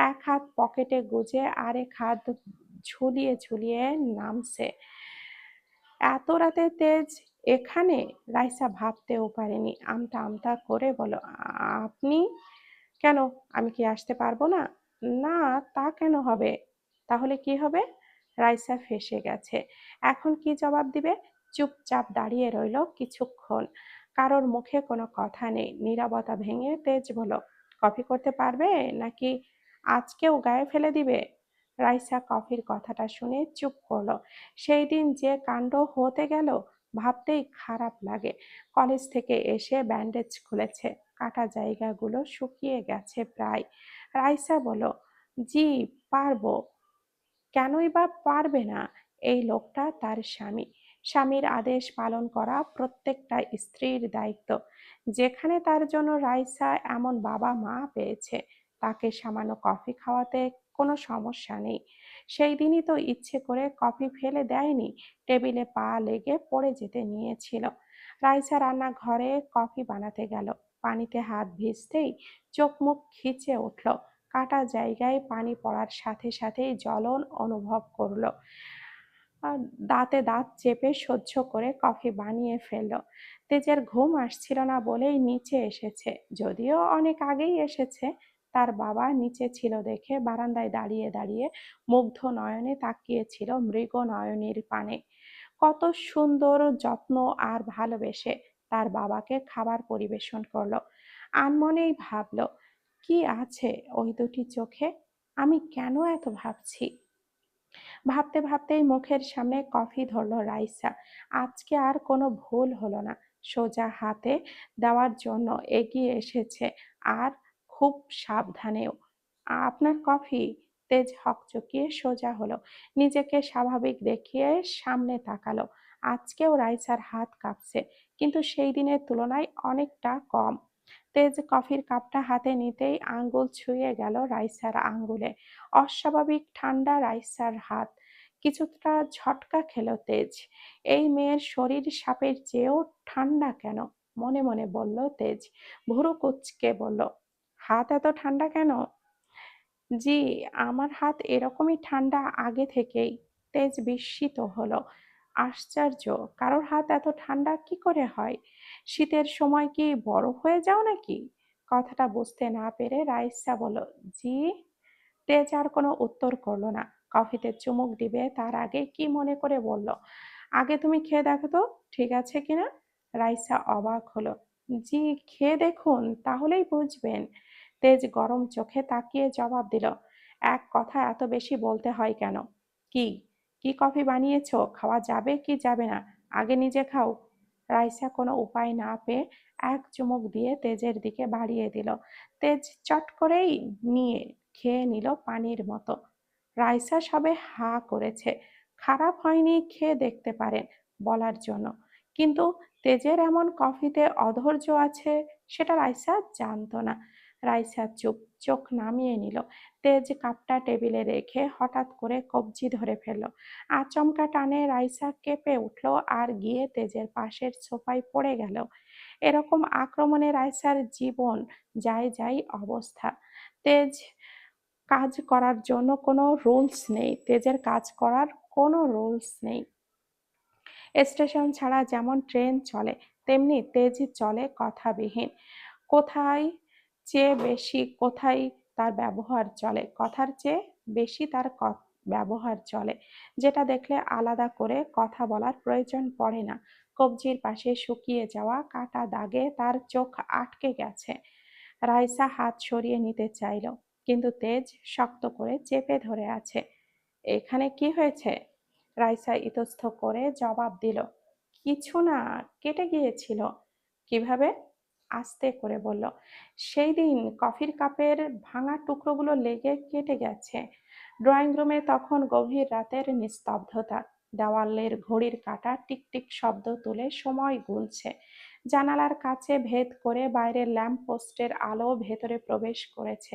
Speaker 1: এক হাত পকেটে গুজে আরেক হাত ঝুলিয়ে ঝুলিয়ে নামছে। এত রাতে তেজ এখানে? রাইসা ভাবতেও পারেনি। আমতা আমতা করে বলল, আপনি কেন? আমি কি আসতে পারবো না? না, তা কেন হবে? তাহলে কি হবে? রাইসা ফেঁসে গেছে। এখন কি জবাব দিবে? চুপচাপ দাঁড়িয়ে রইল কিছুক্ষণ। কারোর মুখে কোনো কথা নেই। নীরবতা ভেঙে তেজ বলল, কফি করতে পারবে নাকি আজকেও গায়ে ফেলে দিবে? রাইসা কফির কথাটা শুনে চুপ করলো। সেই দিন যে কাণ্ড হতে গেল ভাবতেই খারাপ লাগে। কলেজ থেকে এসে ব্যান্ডেজ খুলেছে, কাটা জায়গাগুলো শুকিয়ে গেছে প্রায়। রাইসা বলল, জি, পারবো। কেনই বা পারবে না? এই লোকটা তার স্বামী। স্বামীর আদেশ পালন করা প্রত্যেকটা স্ত্রীর দায়িত্ব। যেখানে তার জন্য রাইসা এমন বাবা-মা পেয়েছে, তাকে সামান্য কফি খাওয়াতে কোনো সমস্যা নেই। সেই দিনই তো ইচ্ছে করে কফি ফেলে দেয়নি, টেবিলে পা লেগে পড়ে যেতে নিয়েছিল। রাইসা রান্নাঘরে কফি বানাতে গেল। পানিতে হাত ভিজতেই চোখ মুখ খিচে উঠল। কাটা জায়গায় পানি পড়ার সাথে সাথেই জ্বলন অনুভব করল। আর দাঁতে দাঁত চেপে সহ্য করে কফি বানিয়ে ফেলল। তেজের ঘুম আসছিল না বলেই নিচে এসেছে, যদিও অনেক আগেই এসেছে। তার বাবা নিচে ছিল দেখে বারান্দায় দাঁড়িয়ে দাঁড়িয়ে মুগ্ধ নয়নে তাকিয়েছিল মৃগ নয়নীর পানে। কত সুন্দর যত্ন আর ভালোবেসে তার বাবাকে খাবার পরিবেশন করলো। আনমনেই ভাবলো, কি আছে ওই দুটি চোখে? আমি কেন এত ভাবছি? ভাবতে ভাবতেই মুখের সামনে কফি ধরল রাইসা। আজকে আর কোনো ভুল হলো না। সোজা হাতে দেওয়ার জন্য এগিয়ে এসেছে, আর খুব সাবধানেও। আপনার কফি? তেজ হকচকিয়ে সোজা হলো, নিজেকে স্বাভাবিক দেখিয়ে সামনে তাকালো। আজকেও রাইসার হাত কাঁপছে, কিন্তু সেই দিনের তুলনায় অনেকটা কম। তেজ কফির কাপটা হাতে নিতেই আঙ্গুল ছুঁয়ে গেল রাইসার আঙ্গুলে। অস্বাভাবিক ঠান্ডা রাইসার হাত। কিছুটা ঝটকা খেল তেজ। এই মেয়ের শরীর সাপের চেয়েও ঠান্ডা কেন? মনে মনে বলল তেজ। ভুরু কুঁচকে বলল, হাত এত ঠান্ডা কেন? জি, আমার হাত এরকমই ঠান্ডা আগে থেকেই। তেজ বিস্মিত হলো। আশ্চর্য, কারোর হাত এত ঠান্ডা কি করে হয়? শীতের সময় কি বরফ হয়ে যাও নাকি? কথাটা বুঝতে না পেরে রাইসা বলল, জি। তেজ আর কোনো উত্তর করলো না। কফিতে চুমুক দিবে তার আগে কি মনে করে বলল, আগে তুমি খেয়ে দেখো তো ঠিক আছে কিনা। রাইসা অবাক হলো। জি, খেয়ে দেখুন, তাহলেই বুঝবেন। তেজ গরম চোখে তাকিয়ে জবাব দিল, এক কথা এত বেশি বলতে হয় কেন? কি? কি কফি বানিয়েছো? খাওয়া যাবে কি যাবে না? আগে নিজে খাও। রাইসা কোনো উপায় না পেয়ে এক চুমুক দিয়ে তেজের দিকে বাড়িয়ে দিল। তেজ চট করেই নিয়ে খেয়ে নিল পানির মতো। রাইসা সবে হা করেছে। খারাপ হয়নি, খেয়ে দেখতে পারেন বলার জন্য। কিন্তু তেজের এমন কফিতে অধৈর্য আছে সেটা রাইসা জানতো না। রাইসা চুপ, চোখ নামিয়ে নিল। তেজ কাপটা টেবিলে রেখে হঠাৎ করে কবজি ধরে ফেলল। আচমকা টানে রাইসা কেঁপে উঠল আর গিয়ে তেজের পাশের সোফায় পড়ে গেল। এরকম আক্রমণে রাইসার জীবন যায় যায় অবস্থা। তেজ কাজ করার জন্য কোনো রুলস নেই। তেজের কাজ করার কোনো রুলস নেই। স্টেশন ছাড়া যেমন ট্রেন চলে, তেমনি তেজ চলে কথাবিহীন। কোথায় চেয়ে বেশি কোথায় তার ব্যবহার চলে, কথার চেয়ে বেশি তার ব্যবহার চলে। যেটা দেখলে আলাদা করে কথা বলার প্রয়োজন পড়ে না। কবজির পাশে শুকিয়ে যাওয়া কাটা দাগে তার চোখ আটকে গেছে। রাইসা হাত সরিয়ে নিতে চাইল, কিন্তু তেজ শক্ত করে চেপে ধরে আছে। এখানে কি হয়েছে? রাইসা ইতস্থ করে জবাব দিল, কিছু না, কেটে গিয়েছিল। কিভাবে? আস্তে করে বলল, সেই দিন কফির কাপের ভাঙা টুকরোগুলো লেগে কেটে গেছে। ড্রয়িং রুমে তখন গভীর রাতের নিস্তব্ধতা। দেওয়ালের ঘড়ির কাঁটা টিকটিক শব্দ তুলে সময় গুনছে। জানালার কাছে ভেদ করে বাইরের ল্যাম্প পোস্টের আলো ভেতরে প্রবেশ করেছে।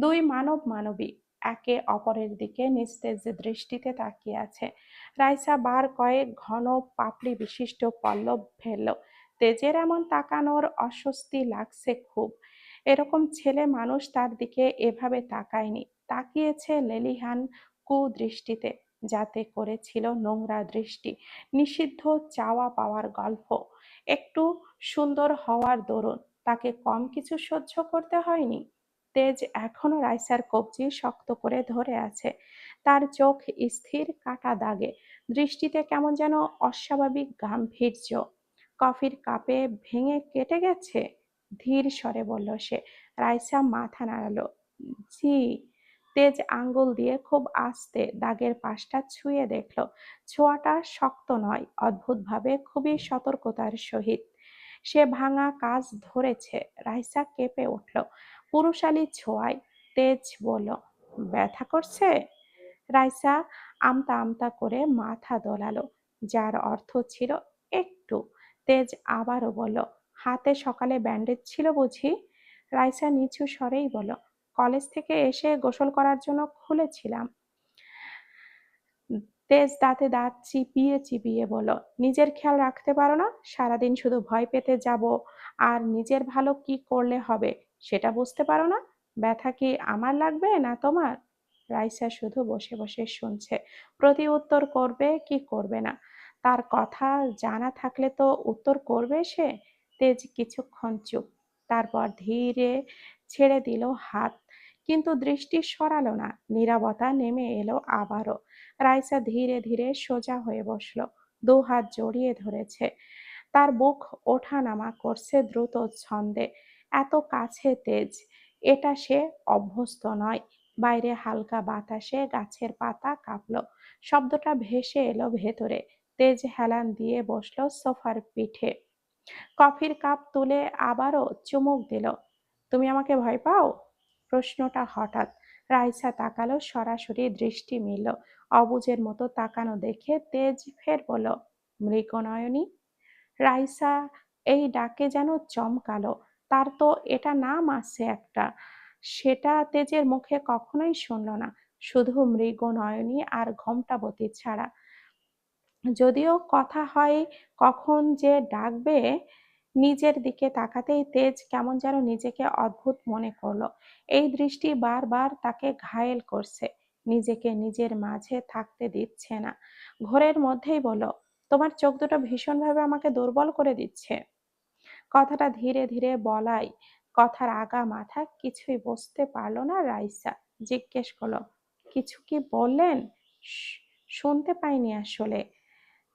Speaker 1: দুই মানব মানবী একে অপরের দিকে নিস্তেজ দৃষ্টিতে তাকিয়ে আছে। রাইসা বার কয়েক ঘন পাপড়ি বিশিষ্ট পল্লব ফেলল। তেজের এমন তাকানোর অস্বস্তি লাগছে খুব। এরকম ছেলে মানুষ তার দিকে এভাবে তাকায়নি। তাকিয়েছে লেলিহান কুদৃষ্টিতে, যাতে করেছিল নোংরা দৃষ্টি, নিষিদ্ধ চাওয়া পাওয়ার গল্প। একটু সুন্দর হওয়ার দরুন তাকে কম কিছু সহ্য করতে হয়নি। তেজ এখনো রাইসার কবজি শক্ত করে ধরে আছে। তার চোখ স্থির, কাটা দাগে, দৃষ্টিতে কেমন যেন অস্বাভাবিক গাম্ভীর্য। কফির কাপে ভেঙে কেটে গেছে? ধীর স্বরে বলল সে। রাইসা মাথা নাড়ালো। জি। তেজ আঙ্গুল দিয়ে খুব আস্তে দাগের পাশটা ছুঁয়ে দেখল। ছোঁয়াটা শক্ত নয়, অদ্ভুতভাবে খুবই সতর্কতার সহিত। সে ভাঙা কাজ ধরেছে। রাইসা কেঁপে উঠল পুরুষালী ছোঁয়ায়। তেজ বলল, ব্যথা করছে? রাইসা আমতা আমতা করে মাথা দোলালো, যার অর্থ ছিল একটু। তেজ আবারও বলল, হাতে সকালে ব্যান্ডেজ ছিল বুঝি? রাইসা নিচু স্বরেই বলল, কলেজ থেকে এসে গোসল করার জন্য খুলেছিলাম। তেজ দাঁতে দাঁত চিপিয়ে চিপিয়ে বলল, নিজের খেয়াল রাখতে পারো না? সারাদিন শুধু ভয় পেতে যাব, আর নিজের ভালো কি করলে হবে সেটা বুঝতে পারো না? ব্যথা কি আমার লাগবে না তোমার? রাইসা শুধু বসে বসে শুনছে। প্রতি উত্তর করবে কি করবে না, তার কথা জানা থাকলে তো উত্তর করবে সে। তেজ কিছুক্ষণ চুপ, তারপর ধীরে ছেড়ে দিল হাত, কিন্তু দৃষ্টি সরালো না। নীরবতা নেমে এলো আবারও। রাইসা ধীরে ধীরে সোজা হয়ে বসলো, দু হাত জড়িয়ে ধরেছে। তার বুক ওঠানামা করছে দ্রুত ছন্দে। এত কাছে তেজ, এটা সে অভ্যস্ত নয়। বাইরে হালকা বাতাসে গাছের পাতা কাঁপল, শব্দটা ভেসে এলো ভেতরে। তেজ হেলান দিয়ে বসলো সোফার পিঠে, কফির কাপ তুলে আবারও চুমুক দিল। তুমি আমাকে ভয় পাও? প্রশ্নটা হঠাৎ। রাইসা তাকালো, সরাসরি দৃষ্টি মিলল। অবুঝের মতো তাকানো দেখে তেজ ফের বলল, মৃগনয়নী। রাইসা এই ডাকে যেন চমকালো। তার তো এটা নাম আছে একটা, সেটা তেজের মুখে কখনোই শুনল না। শুধু মৃগনয়নী আর ঘোমটাবতী ছাড়া। যদিও কথা হয় কখন যে ডাকবে। নিজের দিকে তাকাতেই তেজ কেমন যেন নিজেকে অদ্ভুত মনে করলো। এই দৃষ্টি বারবার তাকে ঘায়েল করছে, নিজেকে নিজের মাঝে থাকতে দিচ্ছে না। ঘোরের মধ্যেই বলল, তোমার চোখ দুটো ভীষণভাবে আমাকে দুর্বল করে দিচ্ছে। কথাটা ধীরে ধীরে বলাই, কথার আগা মাথা কিছুই বুঝতে পারল না রাইসা। জিজ্ঞেস করলো, কিছু কি বললেন? "শ- শুনতে পাইনি আসলে।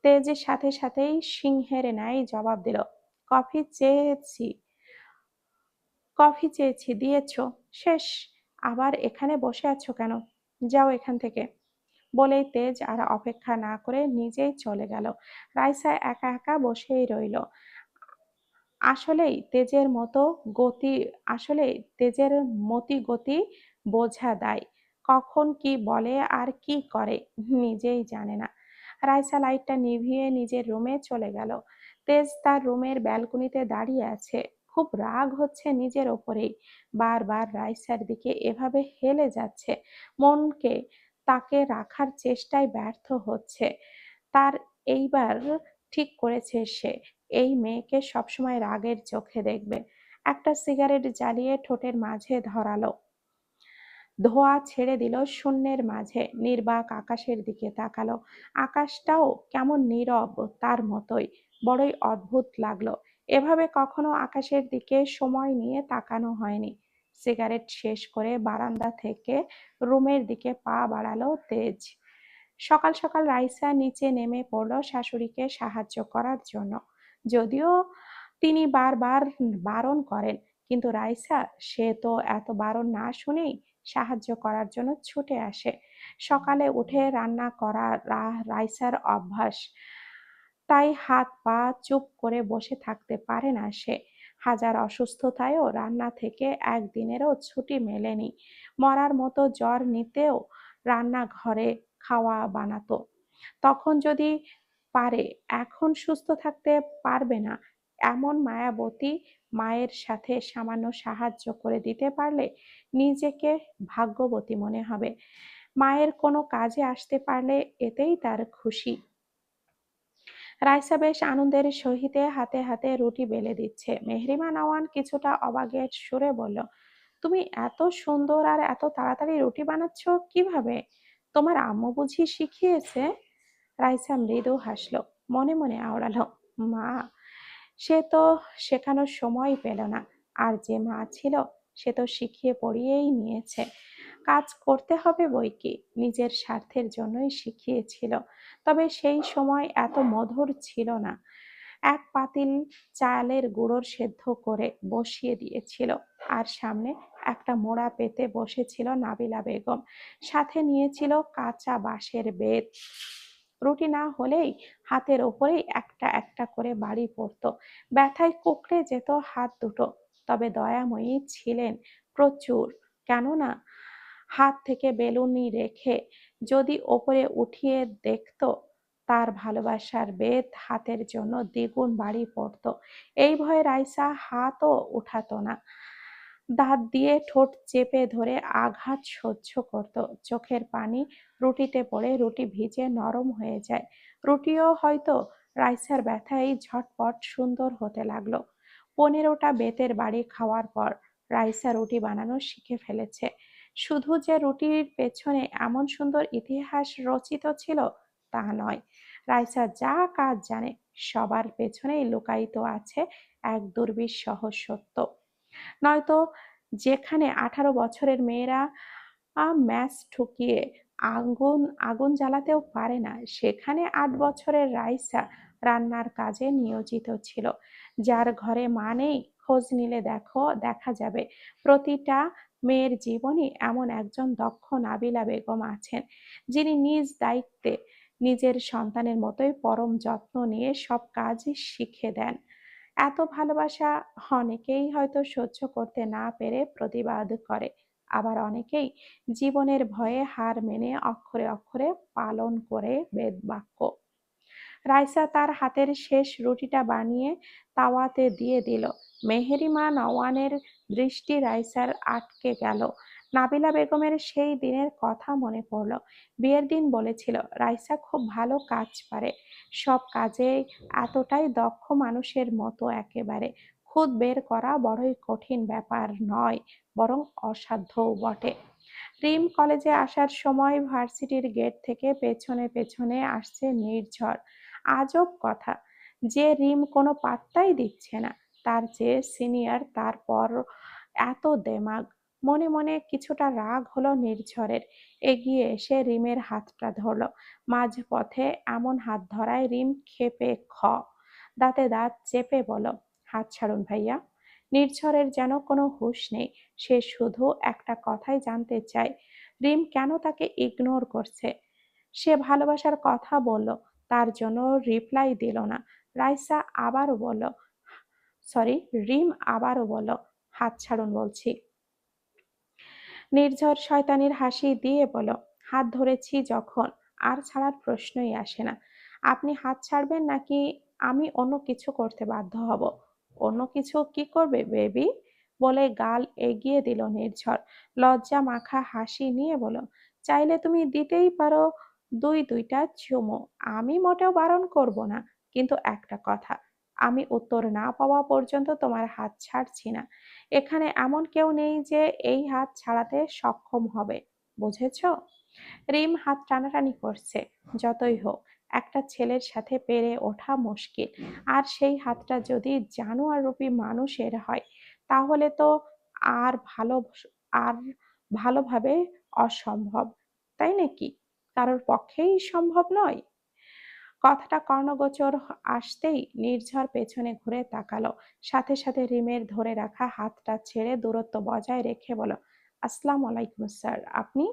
Speaker 1: তেজের সাথে সাথেই সিংহের ন্যায় জবাব দিল, কফি চেয়েছি। কফি চেয়েছি, দিয়েছো, শেষ। আবার এখানে বসে আছো কেন? যাও এখান থেকে। বলেই তেজ আর অপেক্ষা না করে নিজেই চলে গেল। রাইসা একা একা বসেই রইল। আসলেই তেজের মতো গতি আসলেই তেজের মতি গতি বোঝা দায়। কখন কি বলে আর কি করে নিজেই জানে না। রাইসা লাইটটা নিভিয়ে নিজের রুমে চলে গেল। তেজ তার রুমের ব্যালকনিতে দাঁড়িয়ে আছে। খুব রাগ হচ্ছে নিজের ওপরেই। বারবার রাইসার দিকে এভাবে হেলে যাচ্ছে। মনকে তাকে রাখার চেষ্টায় ব্যর্থ হচ্ছে। তার এইবার ঠিক করেছে সে এই মেয়েকে সবসময় রাগের চোখে দেখবে। একটা সিগারেট জ্বালিয়ে ঠোঁটের মাঝে ধরালো, ধোঁয়া ছেড়ে দিল শূন্যের মাঝে। নির্বাক আকাশের দিকে তাকালো। আকাশটাও কেমন নীরব, তার মতোই। বড়ই অদ্ভুত লাগলো। এভাবে কখনো আকাশের দিকে সময় নিয়ে তাকানো হয়নি। সিগারেট শেষ করে বারান্দা থেকে রুমের দিকে পা বাড়ালো তেজ। সকাল সকাল রাইসা নিচে নেমে পড়ল শাশুড়িকে সাহায্য করার জন্য। যদিও তিনি বারবার বারণ করেন, কিন্তু রাইসা সে তো এত বারণ না শুনেই সাহায্য করার জন্য ছুটে আসে। সকালে উঠে রান্না করা রাইসার অভ্যাস, তাই হাত পা চুপ করে বসে থাকতে পারে না সে। হাজার অসুস্থতায়ও রান্না থেকে একদিনেরও ছুটি মেলেনি। মরার মতো জ্বর নিতেও রান্নাঘরে খাওয়া বানাতো। তখন যদি পারে, এখন সুস্থ থাকতে পারবে না। এমন মায়াবতী মায়ের সাথে সামান্য সাহায্য করে দিতে পারলে নিজেকে ভাগ্যবতী মনে হবে। মায়ের কোনো কাজে আসতে পারলে এতেই তার খুশি। রাইসা বেশ আনন্দের সহিতে হাতে হাতে রুটি বেলে দিচ্ছে। মেহরিমা নওয়ান কিছুটা অবাকের সুরে বলল, তুমি এত সুন্দর আর এত তাড়াতাড়ি রুটি বানাচ্ছ কিভাবে? তোমার আম্মু বুঝি শিখিয়েছে? রাইসা মৃদু হাসলো, মনে মনে আওড়ালো, মা, সে তো শেখানোর সময় পেল না। আর যে মা ছিল সে তো শিখিয়ে পড়িয়েই নিয়েছে। কাজ করতে হবে বই কি, নিজের স্বার্থের জন্যই শিখিয়েছিল। তবে সেই সময় এত মধুর ছিল না। এক পাতিল চালের গুঁড়োর সেদ্ধ করে বসিয়ে দিয়েছিল, আর সামনে একটা মোড়া পেতে বসেছিল নাবিলা বেগম। সাথে নিয়েছিল কাঁচা বাঁশের বেত। রুটি না হলেই হাতের ওপরেই একটা একটা করে বাড়ি পড়তো। ব্যথায় কুঁকড়ে যেত হাত দুটো। তবে দয়াময়ী ছিলেন প্রচুর। কেননা হাত থেকে বেলুনি রেখে যদি ওপরে উঠিয়ে দেখত, তার ভালোবাসার বেত হাতের জন্য দ্বিগুণ বাড়ি পড়তো। এই ভয়ে রাইসা হাতও উঠাতো না। দাঁত দিয়ে ঠোঁট চেপে ধরে আঘাত সহ্য করত। চোখের পানি রুটিতে পড়ে রুটি ভিজে নরম হয়ে যায়। রুটিও হয়তো রাইসার ব্যথায় ঝটপট সুন্দর হতে লাগলো। 15টা বেতের বাড়ি খাওয়ার পর রাইসা রুটি বানানো শিখে ফেলেছে। শুধু যে রুটির পেছনে এমন সুন্দর ইতিহাস রচিত ছিল তা নয়, রাইসা যা কাজ জানে সবার পেছনেই লুকায়িত আছে এক দুর্বিষহ সত্য। নয়তো যেখানে 18 বছরের মেয়েরা ম্যাচ ঠুকিয়ে আগুন আগুন জ্বালাতেও পারে না, সেখানে 8 বছরের রাইসা রান্নার কাজে নিয়োজিত ছিল। যার ঘরে মা নেই, খোঁজ নিলে দেখা যাবে প্রতিটা মেয়ের জীবনে এমন একজন দক্ষ নাবিলা বেগম আছেন, যিনি নিজ দায়িত্বে নিজের সন্তানের মতোই পরম যত্ন নিয়ে সব কাজ শিখে দেন। এত ভালোবাসা অনেকেই হয়তো সহ্য করতে না পেরে প্রতিবাদ করে, আবার অনেকেই জীবনের ভয়ে হার মেনে অক্ষরে অক্ষরে পালন করে বেদবাক্য। রাইসা তার হাতের শেষ রুটিটা বানিয়ে তাওয়াতে দিয়ে দিল। মেহেরিমা নওয়ানের দৃষ্টি রাইসার আটকে গেল। নাবিলা বেগমের সেই দিনের কথা মনে পড়ল। বিয়ের দিন বলেছিল রাইসা খুব ভালো কাজ পারে, সব কাজে এতটাই দক্ষ মানুষের মতো একেবারে। খুদ বের করা বড়ই কঠিন ব্যাপার নয়, বরং অসাধ্যও বটে। রিম কলেজে আসার সময় ভার্সিটির গেট থেকে পেছনে পেছনে আসছে নির্ঝর। আজব কথা, যে রিম কোনো পাত্তাই দিচ্ছে না, তার চেয়ে সিনিয়র, তারপর এত দেমাগ। মনে মনে কিছুটা রাগ হলো নির্ঝরের। এগিয়ে এসে রিমের হাতটা ধরল। মাঝপথে এমন হাত ধরায় রিম ক্ষেপে দাঁতে দাঁত চেপে বলল, হাত ছাড়ুন ভাইয়া। নির্ঝরের যেন কোনো হুঁশ নেই। সে শুধু একটা কথাই জানতে চায়, রিম কেন তাকে ইগনোর করছে। সে ভালোবাসার কথা বলল, তার জন্য রিপ্লাই দিল না। রাইসা আবারও বলল, সরি, রিম আবারও বলল, হাত ছাড়ুন বলছি। নির্ঝর শয়তানির হাসি দিয়ে বলল, হাত ধরেছি যখন আর ছাড়ার প্রশ্নই আসে না। আপনি হাত ছাড়বেন নাকি আমি অন্য কিছু করতে বাধ্য হব? অন্য কিছু কি করবে বেবি? বলে গাল এগিয়ে দিল নির্ঝর। লজ্জা মাখা হাসি নিয়ে বলল, চাইলে তুমি দিতেই পারো দুইটা চুমু, আমি মোটেও বারণ করব না। কিন্তু একটা কথা, আমি উত্তর না পাওয়া পর্যন্ত তোমার হাত ছাড়ছি না। এখানে এমন কেউ নেই যে এই হাত ছাড়াতে সক্ষম হবে, বুঝেছ? রিম হাত টানাটানি করছে। যতই হোক, একটা ছেলের সাথে পেরে ওঠা মুশকিল। আর সেই হাতটা যদি জানোয়ার রূপী মানুষের হয়, তাহলে তো আর ভালো আর ভালোভাবে অসম্ভব, তাই নাকি? কারোর পক্ষেই সম্ভব নয়। কথাটা কর্ণগোচর আসতেই নির্ঝর পেছনে ঘুরে তাকালো। সাথে সাথে রিমের ধরে রাখা হাতটা ছেড়ে দূরত্ব বজায় রেখে বলল, আসসালামু আলাইকুম স্যার। আপনি?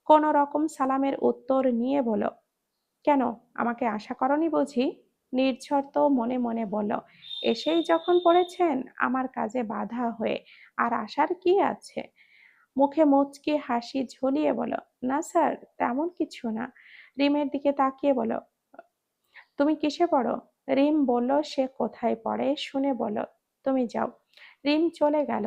Speaker 1: কোনো রকম সালামের উত্তর নিয়ে বলল, কেন, আমাকে আশা করনি বুঝি? নির্ঝর তো মনে মনে বলল, এসেই যখন পড়েছেন আমার কাজে বাধা হয়ে আর আশার কি আছে। মুখে মুচকি হাসি ঝুলিয়ে বলল, না স্যার, তেমন কিছু না। রিমের দিকে তাকিয়ে বলল, তুমি কিসে পড়ো? রিম বলল সে কোথায় পড়ে, শুনে বলল, তুমি যাও। রিম চলে গেল,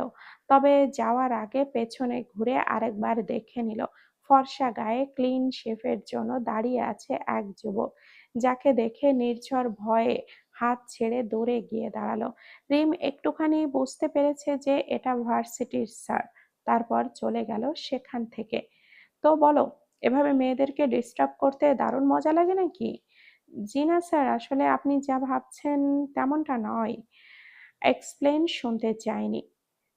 Speaker 1: তবে যাওয়ার আগে পেছনে ঘুরে আরেকবার দেখে নিল। ফর্সা গায়ে ক্লিন শেভের জন্য দাঁড়িয়ে আছে এক যুবক, যাকে দেখে নির্ঝর ভয়ে হাত ছেড়ে দূরে গিয়ে দাঁড়ালো। রিম একটুখানি বুঝতে পেরেছে যে এটা ভার্সিটির স্যার, তারপর চলে গেল সেখান থেকে। তো বলো, এভাবে মেয়েদেরকে ডিস্টার্ব করতে দারুণ মজা লাগে নাকি? জি না স্যার, আসলে আপনি যা ভাবছেন তেমনটা নয়। এক্সপ্লেন শুনতে চাইনি।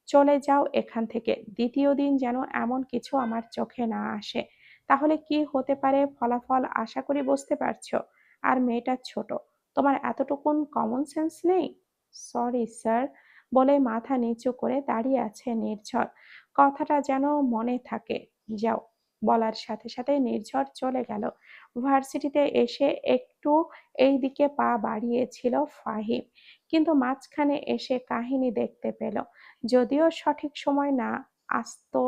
Speaker 1: চলে যাও এখান থেকে। দ্বিতীয় দিন যেন এমন কিছু আমার চোখে না আসে। তাহলে কি হতে পারে ফলাফল আশা করি বুঝতে পারছো। আর মেয়েটা ছোট, তোমার এতটুকুন কমন সেন্স নেই? সরি স্যার, বলে মাথা নিচু করে দাঁড়িয়ে আছে নির্ঝর। কথাটা যেন মনে থাকে। যাও। বলার সাথে সাথে নির্ঝর চলে গেল। ভার্সিটিতে এসে একটু এই দিকে পা বাড়িয়েছিল ফাহিম, কিন্তু মাঝখানে এসে কাহিনী দেখতে পেল। যদিও সঠিক সময় না আসতো,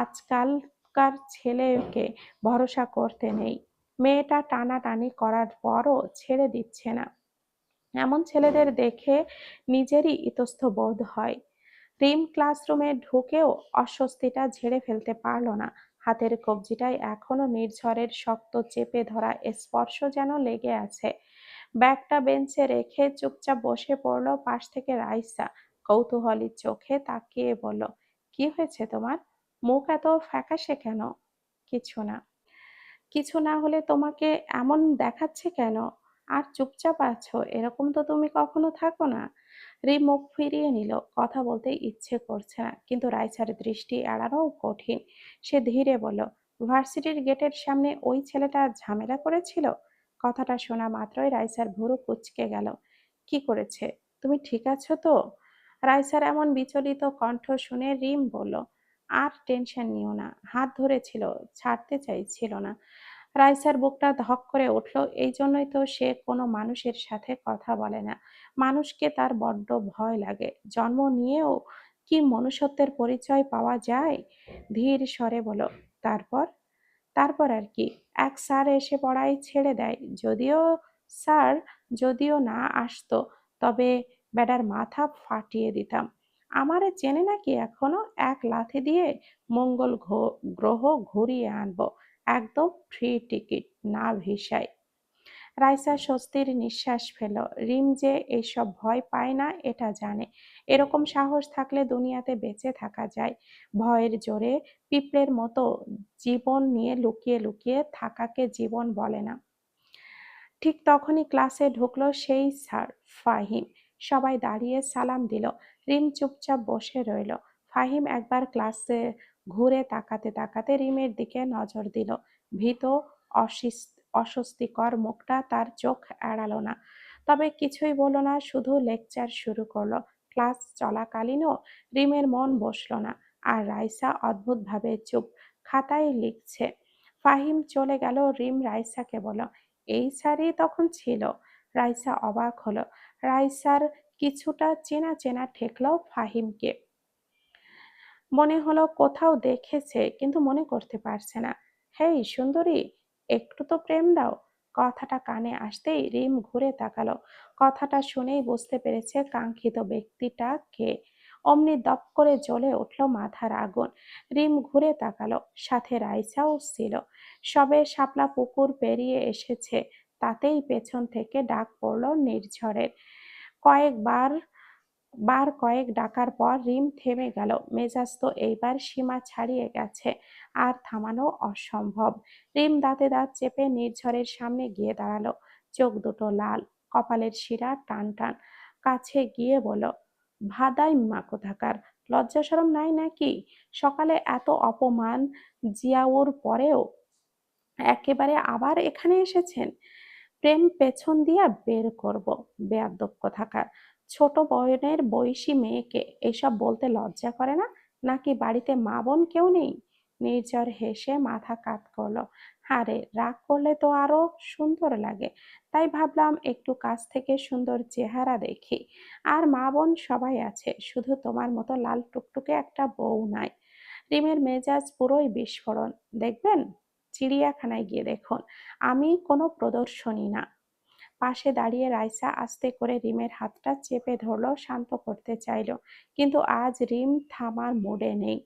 Speaker 1: আজকালকার ছেলেকে ভরসা করতে নেই। মেয়েটা টানাটানি করার পরও ছেড়ে দিচ্ছে না। এমন ছেলেদের দেখে নিজেরই ইতস্ত বোধ হয়। রিম ক্লাসরুমে ঢুকেও অস্বস্তিটা ঝেড়ে ফেলতে পারল না। হাতের কবজিটায় এখনো নির্ঝরের শক্ত চেপে ধরা স্পর্শ যেন লেগে আছে। ব্যাগটা বেঞ্চে রেখে চুপচাপ বসে পড়ল পাশ থেকে রাইসা। কৌতূহলী চোখে তাকিয়ে বলল, কি হয়েছে তোমার? মুখ এত ফ্যাকাশে কেন? কিছু না। কিছু না হলে তোমাকে এমন দেখাচ্ছে কেন? আর চুপচাপ আছো, এরকম তো তুমি কখনো থাকো না। রিম মুখ ফিরিয়ে নিল। কথা বলতে ইচ্ছে করছে না, কিন্তু রাইসার দৃষ্টি এড়ানোও কঠিন। সে ধীরে বলল, ভার্সিটির গেটের সামনে ওই ছেলেটা ঝামেলা করেছিল? কথাটা শোনা মাত্রই রাইসার ভুরু কুঁচকে গেল। কি করেছে? তুমি ঠিক আছো তো? রাইসার এমন বিচলিত কণ্ঠ শুনে রিম বলল, আর টেনশন নিও না। হাত ধরেছিল, ছাড়তে চাইছিল না। রাইসার বুকটা ধক করে উঠল। এই জন্যই তো সে কোনো মানুষের সাথে কথা বলে না। মানুষকে তার বড্ড ভয় লাগে। জন্ম নিয়েও কি মনুষ্যত্বের পরিচয় পাওয়া যায়? ধীর স্বরে বলো, তারপর? তারপর আর কি? এক স্যার এসে পড়াই ছেড়ে দেয়। স্যার যদিও না আসতো, তবে বেটার মাথা ফাটিয়ে দিতাম। আমারে চেনে নাকি এখনো? এক লাথি দিয়ে মঙ্গল গ্রহ ঘুরিয়ে আনবো। একদম ফ্রি টিকিট, না ভিসায়। রাইসা স্বস্তির নিঃশ্বাস ফেল। রিম যে এইসব ভয় পায় না এটা জানে। এরকম সাহস থাকলে দুনিয়াতে বেঁচে থাকা যায়। ভয়ের জোরে পিঁপড়ের মতো জীবন নিয়ে লুকিয়ে লুকিয়ে থাকাকে জীবন বলে না। ঠিক তখনই ক্লাসে ঢুকলো সেই স্যার ফাহিম। সবাই দাঁড়িয়ে সালাম দিল। রিম চুপচাপ বসে রইল। ফাহিম একবার ক্লাসে ঘুরে তাকাতে তাকাতে রিমের দিকে নজর দিল। ভীত, অস্বস্তিকর মুখটা তার চোখ এড়ালো না। তবে কিছুই বলল না, শুধু লেকচার শুরু করলো। ক্লাস চলাকালীনও রিমের মন বসলো না। আর রাইসা অদ্ভুতভাবে চুপ, খাতায় লিখছে। ফাহিম চলে গেল। রিম রাইসাকে বলল, এই স্যারই তখন ছিল? রাইসা অবাক হলো। রাইসার কিছুটা চেনা চেনা ঠেকলো ফাহিমকে। মনে হলো কোথাও দেখেছে, কিন্তু মনে করতে পারছে না। হেই সুন্দরী, একটু তো প্রেম দাও। কথাটা কানে আসতেই রিম ঘুরে তাকালো। কথাটা শুনেই বুঝতে পেরেছে কাঙ্ক্ষিত ব্যক্তিটা কে। অমনি দপ করে জ্বলে উঠল মাথার আগুন। রিম ঘুরে তাকালো, সাথে রাইসাও ছিল। সবে শাপলা পুকুর পেরিয়ে এসেছে, তাতেই পেছন থেকে ডাক পড়ল নির্ঝরের। কয়েকবার কয়েক ডাকার পর রিম থেমে গেল। মেজাজ তো এইবার সীমা ছাড়িয়ে গেছে, আর থামানো অসম্ভব। রিম দাঁতে দাঁত চেপে নির্ঝরের সামনে গিয়ে দাঁড়ালো। চোখ দুটো লাল, কপালের শিরা টান টান। কাছে গিয়ে বলল, ভাদাই মা কোথাকার, লজ্জা শরম নাই নাকি? সকালে এত অপমান জিয়াউর পরেও একেবারে আবার এখানে এসেছেন? প্রেম পেছন দিয়া বের করব, বেয়াদ্দপ কোথাকার। ছোট বোনের বয়সী মেয়েকে এসব বলতে লজ্জা করে না? নাকি বাড়িতে মা বোন কেউ নেই? নির্ঝর হেসে মাথা কাত করলো। আরে রাগ করলে তো আরো সুন্দর লাগে, তাই ভাবলাম একটু কাছ থেকে সুন্দর চেহারা দেখি। আর মা বোন সবাই আছে, শুধু তোমার মতো লাল টুকটুকে একটা বউ নাই। রিমের মেজাজ পুরোই বিস্ফোরণ। দেখবেন, চিড়িয়াখানায় গিয়ে দেখুন, আমি কোনো প্রদর্শনী না। পাশে দাঁড়িয়ে রাইসা আস্তে করে রিমের হাতটা চেপে ধরলো, শান্ত করতে চাইলো। কিন্তু আজ রিম থামার মুডে নেই।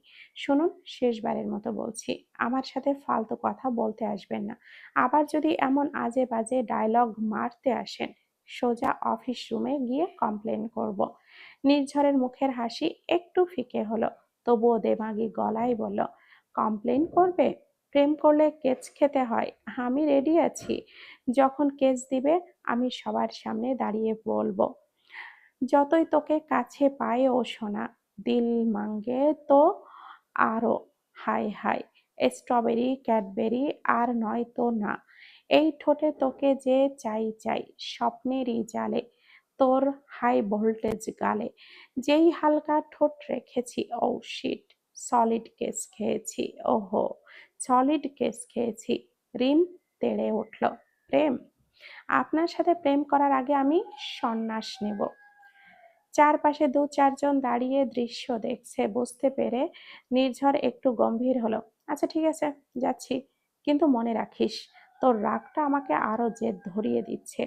Speaker 1: শুনুন, শেষবারের মতো বলছি, আমার সাথে ফালতু কথা বলতে আসবেন না। আবার যদি এমন আজে বাজে ডায়লগ মারতে আসেন, সোজা অফিস রুমে গিয়ে কমপ্লেন করব। নির্ঝরের মুখের হাসি একটু ফিকে হলো, তবুও দেমাগী গলায় বলল, কমপ্লেন করবে? প্রেম করলে কেচ খেতে হয়। আমি রেডি আছি। যখন কেস দিবে আমি সবার সামনে দাঁড়িয়ে বলবো, যতই তোকে কাছে পায় ও সোনা, দিল মাঙ্গে তো আরো। হাই হাই, স্ট্রবেরি ক্যাডবেরি আর নয় তো না। এই ঠোঁটে তোকে যে চাই চাই, স্বপ্নেরই জালে, তোর হাই ভোল্টেজ গালে। যেই হালকা ঠোঁট রেখেছি, ও শিট, সলিড কেস খেয়েছি। ওহো, সলিড কেস খেয়েছি। রিম তেড়ে উঠল। প্রেম? আপনার সাথে প্রেম করার আগে আমি সন্ন্যাস নেব। চারপাশে দু চারজন দাঁড়িয়ে দৃশ্য দেখছে বুঝতে পেরে নির্ঝর একটু গম্ভীর হলো। আচ্ছা ঠিক আছে, যাচ্ছি, কিন্তু মনে রাখিস তোর রাগটা আমাকে আরো জেদ ধরিয়ে দিচ্ছে।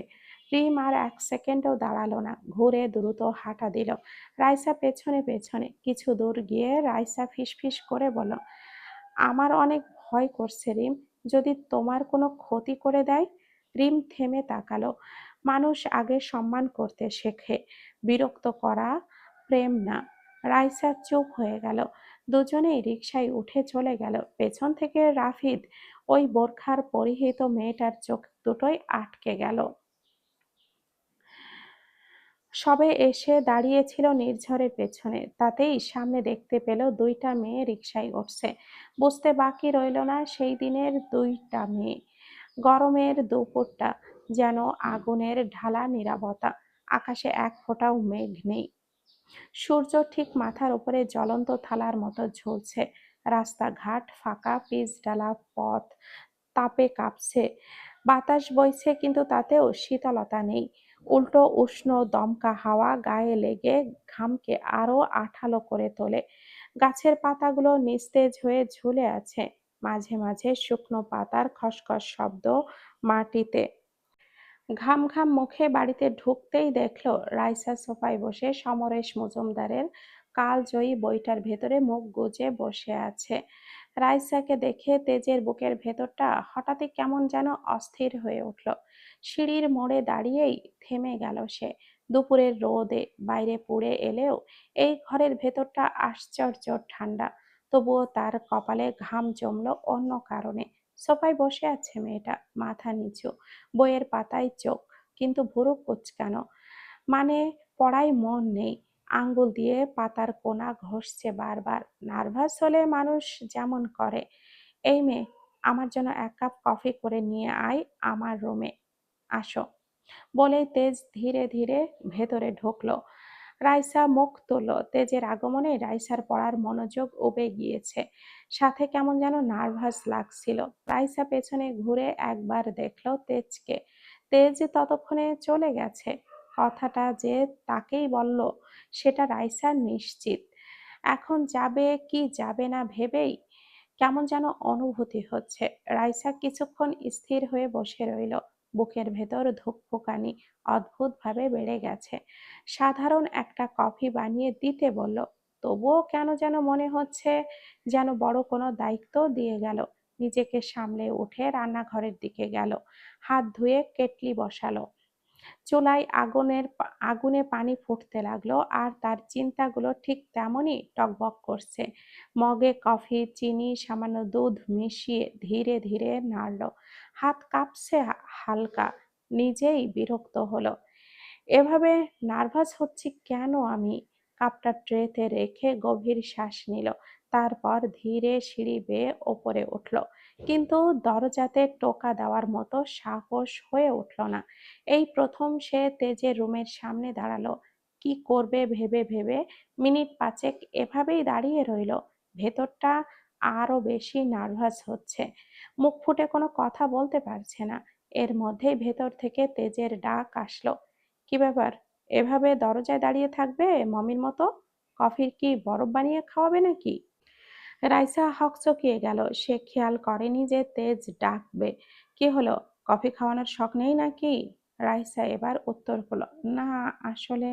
Speaker 1: রিম আর এক সেকেন্ডও দাঁড়ালো না, ঘুরে দ্রুত হাঁটা দিল। রাইসা পেছনে পেছনে কিছু দূর গিয়ে রাইসা ফিসফিস করে বলল, আমার অনেক ভয় করছে রিম, যদি তোমার কোনো ক্ষতি করে দেয়। রিম থেমে তাকালো। মানুষ আগে সম্মান করতে শেখে, বিরক্ত করা প্রেম না। রাইসা চুপ হয়ে গেল। দুজনেই রিকশায় উঠে চলে গেল। পেছন থেকে রাফিদ ওই বোরখার পরিহিত মেয়েটার চোখ দুটোই আটকে গেল। সবে এসে দাঁড়িয়েছিল নির্ঝরের পেছনে, তাতেই সামনে দেখতে পেল দুইটা মেয়ে রিকশায় উঠছে। বুঝতে বাকি রইল না সেই দিনের দুইটা মেয়ে। গরমের দুপুরটা যেন আগুনের ঢালা নীরবতা। আকাশে এক ফোঁটাও মেঘ নেই। সূর্য ঠিক মাথার উপরে জ্বলন্ত থালার মতো ঝুলছে। রাস্তাঘাট ফাঁকা, পিচঢালা পথ তাপে কাঁপছে। বাতাস বইছে কিন্তু তাতেও শীতলতা নেই। উল্টো উষ্ণ দমকা হাওয়া গায়ে লেগে ঘামকে আরো আঠালো করে তোলে। গাছের পাতাগুলো নিস্তেজ হয়ে ঝুলে আছে, মাঝে মাঝে শুকনো পাতার খসখস শব্দ মাটিতে। ঘাম ঘাম মুখে বাড়িতে ঢুকতেই দেখল রাইসা সোফায় বসে সমরেশ মজুমদারের কালজয়ী বইটার ভেতরে মুখ গুজে বসে আছে। রাইসাকে দেখে তেজের বুকের ভেতরটা হঠাৎই কেমন যেন অস্থির হয়ে উঠল। সিঁড়ির মোড়ে দাঁড়িয়েই থেমে গেল সে। দুপুরের রোদে বাইরে পুড়ে এলেও এই ঘরের ভেতরটা আশ্চর্য ঠান্ডা। তবুও তার কপালে ঘাম জমল অন্য কারণে। সোফায় বসে আছে মেয়েটা, মাথা নিচু, বইয়ের পাতায় চোখ, কিন্তু ভুরু কুঁচকানো। মানে পড়ায় মন নেই। আঙ্গুল দিয়ে পাতার কোনা ঘষছে বারবার। নার্ভাস হলে মানুষ যেমন করে। এই মেয়ে, আমার জন্য এক কাপ কফি করে নিয়ে আয় আমার রুমে। আসো, বলেই তেজ ধীরে ধীরে ভেতরে ঢুকলো। রাইসা মুখ তুলল। তেজের আগমনে রাইসার পড়ার মনোযোগ উবে গিয়েছে, সাথে কেমন যেন নার্ভাস লাগছিল। রাইসা পেছনে ঘুরে একবার দেখলো তেজকে। তেজ ততক্ষণে চলে গেছে। কথাটা যে তাকেই বলল সেটা রাইসা নিশ্চিত। এখন যাবে কি যাবে না ভেবেই কেমন যেন অনুভূতি হচ্ছে। রাইসা কিছুক্ষণ স্থির হয়ে বসে রইল। বুকের ভেতর ধুকপুকানি অদ্ভুতভাবে বেড়ে গেছে। সাধারণ একটা কফি বানিয়ে দিতে বলল, তবুও কেন যেন মনে হচ্ছে যেন বড় কোনো দায়িত্ব দিয়ে গেল। নিজেকে সামলে উঠে রান্নাঘরের দিকে গেল। হাত ধুয়ে কেটলি বসালো। চুলায় আগুনে পানি ফুটতে লাগলো, আর তার চিন্তাগুলো ঠিক তেমনই টগবগ করছে। মগে কফি, চিনি, সামান্য দুধ মিশিয়ে ধীরে ধীরে নাড়ল। হাত কাঁপছে হালকা। নিজেই বিরক্ত হলো। এভাবে নার্ভাস হচ্ছি কেন আমি? কাপটা ট্রেতে রেখে গভীর শ্বাস নিল। তারপর ধীরে সিঁড়ি বেয়ে ওপরে উঠল। কিন্তু দরজাতে টোকা দেওয়ার মতো সাহস হয়ে উঠল না। এই প্রথম সে তেজের রুমের সামনে দাঁড়ালো। কি করবে ভেবে ভেবে মিনিট পাঁচেক এভাবেই দাঁড়িয়ে রইল। ভেতরটা আরো বেশি নার্ভাস হচ্ছে। মুখ ফুটে কোনো কথা বলতে পারছে না। এর মধ্যেই ভেতর থেকে তেজের ডাক আসলো। কি ব্যাপার, এভাবে দরজায় দাঁড়িয়ে থাকবে মমির মতো? কফির কি বরফ বানিয়ে খাওয়াবে নাকি? রাইসা হকচকিয়ে গেল। সে খেয়াল করেনি যে তেজ ডাকবে। কি হলো, কফি খাওয়ানোর শখ নেই নাকি? রাইসা এবার উত্তর হলো, না আসলে।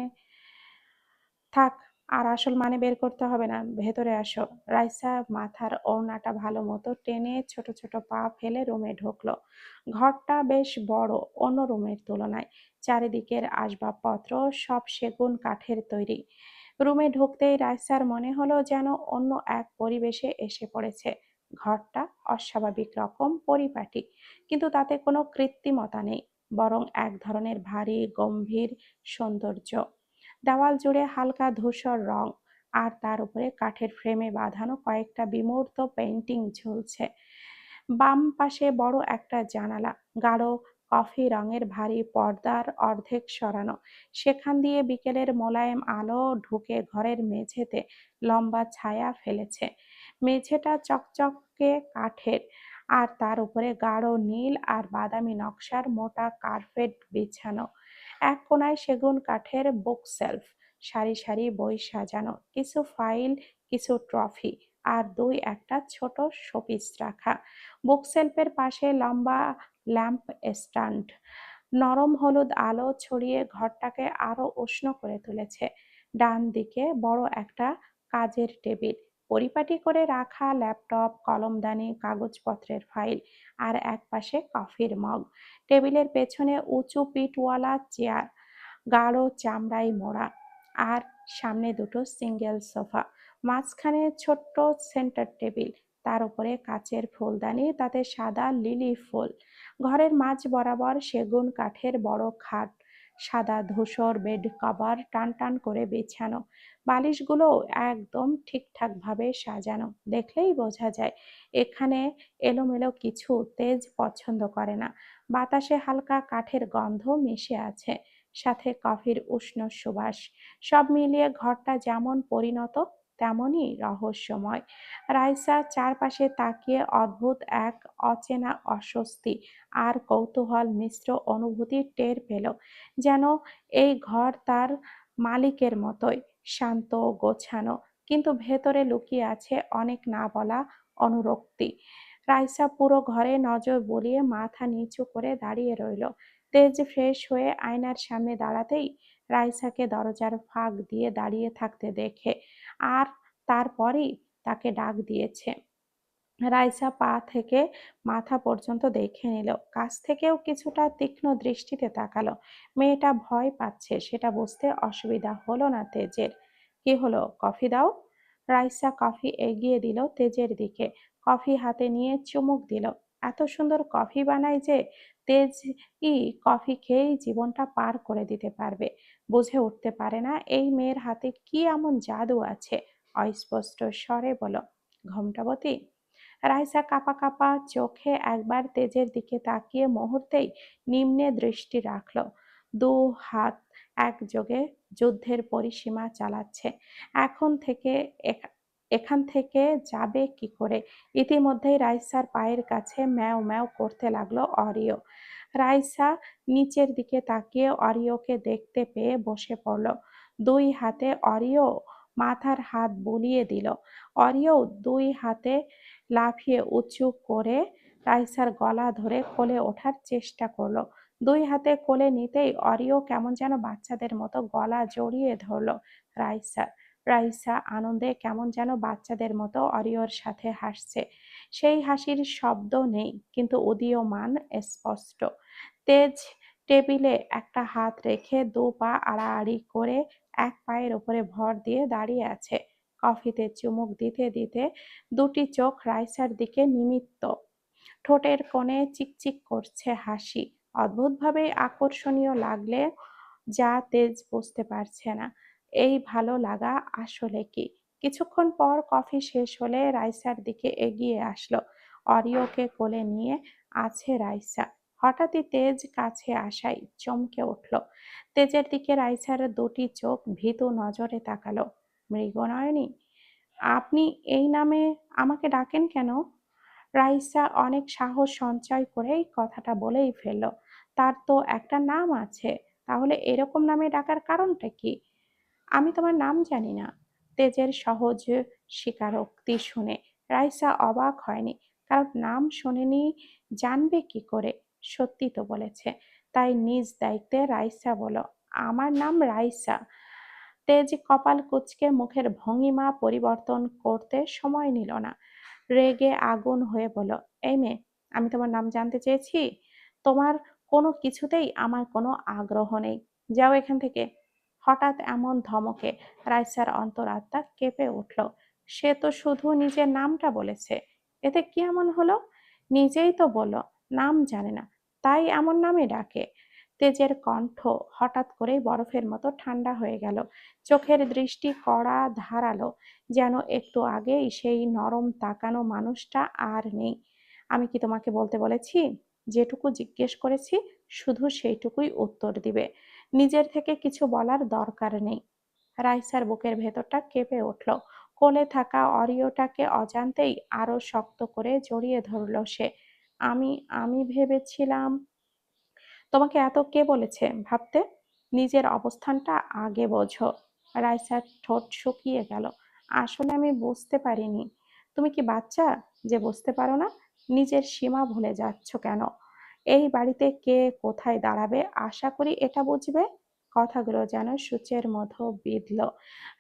Speaker 1: থাক, আর আসল মানে বের করতে হবে না, ভেতরে আসো। রাইসা মাথার ওড়নাটা ভালো মতো টেনে ছোট ছোট পা ফেলে রুমে ঢুকলো। ঘরটা বেশ বড় অন্য রুমের তুলনায়। চারিদিকের আসবাবপত্র সব সেগুন কাঠের তৈরি। রুমে ঢুকতেই রাইসার মনে হলো যেন অন্য এক পরিবেশে এসে পড়েছে। ঘরটা অস্বাভাবিক রকম পরিপাটি, কিন্তু তাতে কোনো কৃত্রিমতা নেই, বরং এক ধরনের ভারী গম্ভীর সৌন্দর্য। দেওয়াল জুড়ে হালকা ধূসর রং, আর তার উপরে কাঠের ফ্রেমে বাঁধানো কয়েকটা বিমূর্ত পেইন্টিং ঝুলছে। বাম পাশে বড় একটা জানালা, গাঢ় কফি রঙের ভারী পর্দার অর্ধেক সরানো। সেখান দিয়ে বিকেলের মোলায়েম আলো ঢুকে ঘরের মেঝেতে লম্বা ছায়া ফেলেছে। মেঝেটা চকচকে কাঠের, আর তার উপরে গাঢ় নীল আর বাদামি নকশার মোটা কার্পেট বিছানো। এক কোণায় সেগুন কাঠের বুকশেলফ, সারি সারি বই সাজানো, কিছু ফাইল, কিছু ট্রফি, আর দুই একটা ছোট শোপিস রাখা। বুকশেলফের পাশে লম্বা ল্যাম্প স্ট্যান্ড নরম হলুদ আলো ছড়িয়ে ঘরটাকে আরো উষ্ণ করে তুলেছে। ডান দিকে বড় একটা কাজের টেবিল, পরিপাটি করে রাখা ল্যাপটপ, কলমদানি, কাগজপত্রের ফাইল, আর একপাশে কফির মগ। টেবিলের পেছনে উঁচু পিঠওয়ালা চেয়ার, গাঢ় চামড়ায় মোড়া, আর সামনে দুটো সিঙ্গেল সোফা। মাঝখানে ছোট্ট সেন্টার টেবিল, তার উপরে কাচের ফুলদানি, তাতে সাদা লিলি ফুল। ঘরের মাঝ বরাবর সেগুন কাঠের বড় খাট, সাদা ধূসর বেড কভার টান টান করে বিছানো। বালিশগুলো একদম ঠিকঠাক ভাবে সাজানো, দেখলেই বোঝা যায় এখানে এলোমেলো কিছু তেজ পছন্দ করে না। বাতাসে হালকা কাঠের গন্ধ মিশে আছে, সাথে কফির উষ্ণ সুবাস। সব মিলিয়ে ঘরটা যেমন পরিণত তেমনই রহস্যময়। রাইসা চারপাশে তাকিয়ে অদ্ভুত এক অচেনা অস্বস্তি আর কৌতূহল মিশ্র অনুভূতি টের পেল। যেন এই ঘর তার মালিকের মতোই শান্ত, গোছানো, কিন্তু ভেতরে লুকিয়ে আছে অনেক না বলা অনুরক্তি। রাইসা পুরো ঘরে নজর বুলিয়ে মাথা নিচু করে দাঁড়িয়ে রইল। তেজ ফ্রেশ হয়ে আয়নার সামনে দাঁড়াতেই রাইসাকে দরজার ফাঁক দিয়ে দাঁড়িয়ে থাকতে দেখে আর তারপরই তাকে ডাক দিয়েছে। রাইসা পা থেকে মাথা পর্যন্ত দেখে নিল, কাছ থেকেও কিছুটা তীক্ষ্ণ দৃষ্টিতে তাকালো। মেয়েটা ভয় পাচ্ছে সেটা বুঝতে অসুবিধা হলো না তেজের। কি হলো, কফি দাও। রাইসা কফি এগিয়ে দিল তেজের দিকে। কফি হাতে নিয়ে চুমুক দিল। এত সুন্দর কফি বানায় যে তেজ ই কফি খেয়েই জীবনটা পার করে দিতে পারবে। বুঝে উঠতে পারে না এই মেয়ের হাতে কি এমন জাদু আছে। অস্পষ্ট স্বরে বলো, ঘোমটাবতী। রাইসা কাঁপা কাঁপা চোখে একবার তেজের দিকে তাকিয়ে মুহূর্তেই নিম্নে দৃষ্টি রাখল। দু হাত একযোগে যুদ্ধের পরিসীমা চালাচ্ছে। এখন থেকে এখান থেকে যাবে কি করে? ইতিমধ্যেই রাইসার পায়ের কাছে ম্যাও ম্যাও করতে লাগলো অরিও। রাইসা নিচের দিকে তাকিয়ে অরিওকে দেখতে পেয়ে বসে পড়ল। দুই হাতে অরিও মাথার হাত বুলিয়ে দিল। অরিও দুই হাতে লাফিয়ে উঁচু করে রাইসার গলা ধরে কোলে ওঠার চেষ্টা করলো। দুই হাতে কোলে নিতেই অরিও কেমন যেন বাচ্চাদের মতো গলা জড়িয়ে ধরলো রাইসার। রাইসা আনন্দে কেমন যেন বাচ্চাদের মতো অরিওর সাথে হাসছে। সেই হাসির শব্দ নেই, কিন্তু উদীয়মান স্পষ্ট। তেজ টেবিলে একটা হাত রেখে দু পা আড়াআড়ি করে এক পায়ের উপরে ভর দিয়ে দাঁড়িয়ে আছে। কফিতে চুমুক দিতে দিতে দুটি চোখ রাইসার দিকে নিমিত্ত। ঠোঁটের কোণে চিকচিক করছে হাসি। অদ্ভুতভাবে আকর্ষণীয় লাগলে যা তেজ বুঝতে পারছে না এই ভালো লাগা আসলে কি। কিছুক্ষণ পর কফি শেষ হলে রাইসার দিকে এগিয়ে আসলো। অরিওকে কোলে নিয়ে আছে রাইসা। হঠাৎই তেজ কাছে আসায় চমকে উঠল। তেজের দিকে রাইসার দুটি চোখ ভীতু নজরে তাকালো। মৃগনয়নী, আপনি এই নামে আমাকে ডাকেন কেন? রাইসা অনেক সাহস সঞ্চয় করে এই কথাটা বলেই ফেলল। তার তো একটা নাম আছে, তাহলে এরকম নামে ডাকার কারণটা কি? আমি তোমার নাম জানি না। তেজের সহজ স্বীকারোক্তি শুনে রাইসা অবাক হয়নি, কারণ নাম শোনেনি, জানবে কি করে? সত্যি তো বলেছে। তাই নিজ দায়িত্বে রাইসা বলো, আমার নাম রাইসা। তেজ কপাল কুঁচকে মুখের ভঙ্গিমা পরিবর্তন করতে সময় নিল না। রেগে আগুন হয়ে বলল, এই মেয়ে, আমি তোমার নাম জানতে চেয়েছি? তোমার কোনো কিছুতেই আমার কোনো আগ্রহ নেই। যাও এখান থেকে। হঠাৎ এমন ধমকে রাইসার অন্তরাত্মা কেঁপে উঠল। সে তো শুধু নিজের নামটা বলেছে, এতে কি এমন হলো? নিজেই তো বলল নাম জানে না, তাই এমন নামে ডাকে। তেজের কণ্ঠ হঠাৎ করেই বরফের মতো ঠান্ডা হয়ে গেল। চোখের দৃষ্টি কড়া ধারালো, যেন একটু আগেই সেই নরম তাকানো মানুষটা আর নেই। আমি কি তোমাকে বলতে বলেছি? যেটুকু জিজ্ঞেস করেছি শুধু সেইটুকুই উত্তর দিবে। নিজের থেকে কিছু বলার দরকার নেই। রাইসার বুকের ভেতরটা কেঁপে উঠল। কোলে থাকা অরিওটাকে অজান্তেই আরো শক্ত করে জড়িয়ে ধরল সে। আমি আমি ভেবেছিলাম। তোমাকে এত কে বলেছে ভাবতে? নিজের অবস্থানটা আগে বোঝো। রাইসার ঠোঁট শুকিয়ে গেল। আসলে আমি বুঝতে পারিনি। তুমি কি বাচ্চা যে বুঝতে পারো না? নিজের সীমা ভুলে যাচ্ছ কেন? এই বাড়িতে কে কোথায় দাঁড়াবে আশা করি এটা বুঝবে। কথাগুলো যেন সূচের মতো বিঁধল।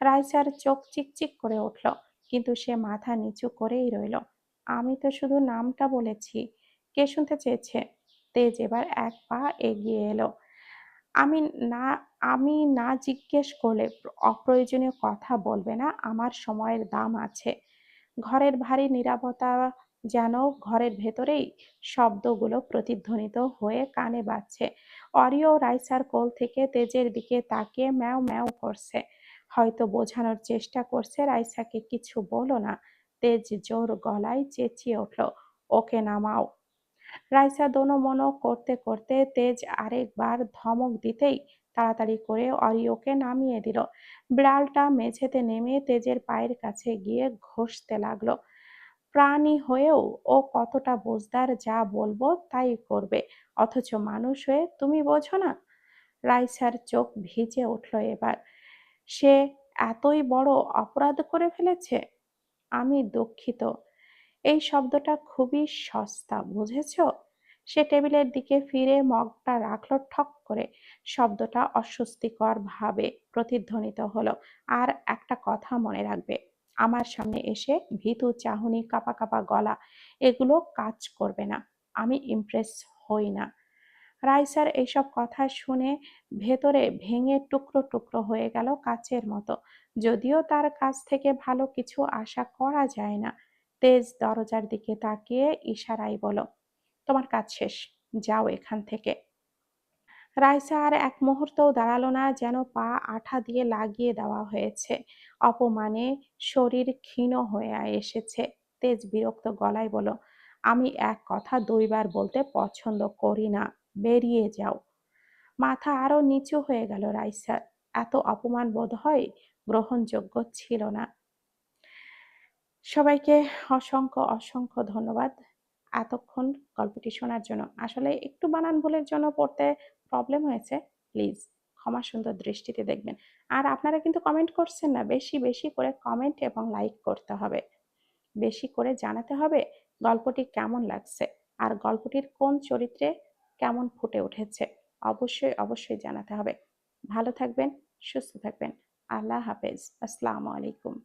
Speaker 1: রাইসার চোখ চিকচিক করে উঠল, কিন্তু সে মাথা নিচু করেই রইল। আমি তো শুধু নামটা বলেছি। কে শুনতে চেয়েছে? তেজ এবার এক পা এগিয়ে এলো। আমি না আমি না জিজ্ঞেস করলে অপ্রয়োজনীয় কথা বলবে না, আমার সময়ের দাম আছে। ঘরের ভারী নীরবতা যেন ঘরের ভেতরেই শব্দগুলো প্রতিধ্বনিত হয়ে কানে বাজছে। অরিও রাইসার কোল থেকে তেজের দিকে তাকিয়ে ম্যাও ম্যাও করছে, হয়তো বোঝানোর চেষ্টা করছে রাইসাকে কিছু বলো না। তেজ জোর গলায় চেঁচিয়ে উঠল, ওকে নামাও। রাইসা দোনো-মোনো করতে করতে তেজ আরেকবার ধমক দিতেই তাড়াতাড়ি করে অরিওকে নামিয়ে দিল। বিড়ালটা মেঝেতে নেমে তেজের পায়ের কাছে গিয়ে ঘষতে লাগলো। প্রাণী হয়েও ও কতটা বুঝদার, যা বলবো তাই করবে, অথচ মানুষ হয়ে তুমি বোঝো না। রাইসার চোখ ভিজে উঠল এবার। সে এতই বড় অপরাধ করে ফেলেছে। আমি দুঃখিত। এই শব্দটা খুবই সস্তা, বুঝেছ? সে টেবিলের দিকে ফিরে মগটা রাখল ঠক করে। শব্দটা অস্বস্তিকর ভাবে প্রতিধ্বনিত হলো। আর একটা কথা মনে রাখবে, আমার সামনে এসে ভীতু চাহনি, কাঁপা কাঁপা গলা, এগুলো কাজ করবে না। আমি ইমপ্রেস হই না। রাইসার এইসব কথা শুনে ভেতরে ভেঙে টুকরো টুকরো হয়ে গেল কাচের মতো। যদিও তার কাছ থেকে ভালো কিছু আশা করা যায় না। তেজ দরজার দিকে তাকিয়ে ইশারায় বলল, তোমার কাজ শেষ, যাও এখান থেকে। রাইসা আর এক মুহূর্তও দাঁড়ালো না, যেন পা আঠা দিয়ে লাগিয়ে দেওয়া হয়েছে। অপমানে শরীর ক্ষীণ হয়ে এসেছে। তেজ বিরক্ত গলায় বলল, আমি এক কথা দুইবার বলতে পছন্দ করি না, বেরিয়ে যাও। মাথা আরো নিচু হয়ে গেল রাইসার। এত অপমান বোধ হয় গ্রহণযোগ্য ছিল না। সবাইকে অসংখ্য অসংখ্য ধন্যবাদ এতক্ষণ গল্পটি শোনার জন্য। আসলে একটু বানান ভুলের জন্য পড়তে প্রবলেম হয়েছে। প্লিজ ক্ষমা সুন্দর দৃষ্টিতে দেখবেন। আর আপনারা কিন্তু কমেন্ট করছেন না। বেশি বেশি করে কমেন্ট এবং লাইক করতে হবে। বেশি করে জানাতে হবে গল্পটি কেমন লাগছে আর গল্পটির কোন চরিত্রে কেমন ফুটে উঠেছে। অবশ্যই অবশ্যই জানাতে হবে। ভালো থাকবেন, সুস্থ থাকবেন। আল্লাহ হাফেজ। আসসালামু আলাইকুম।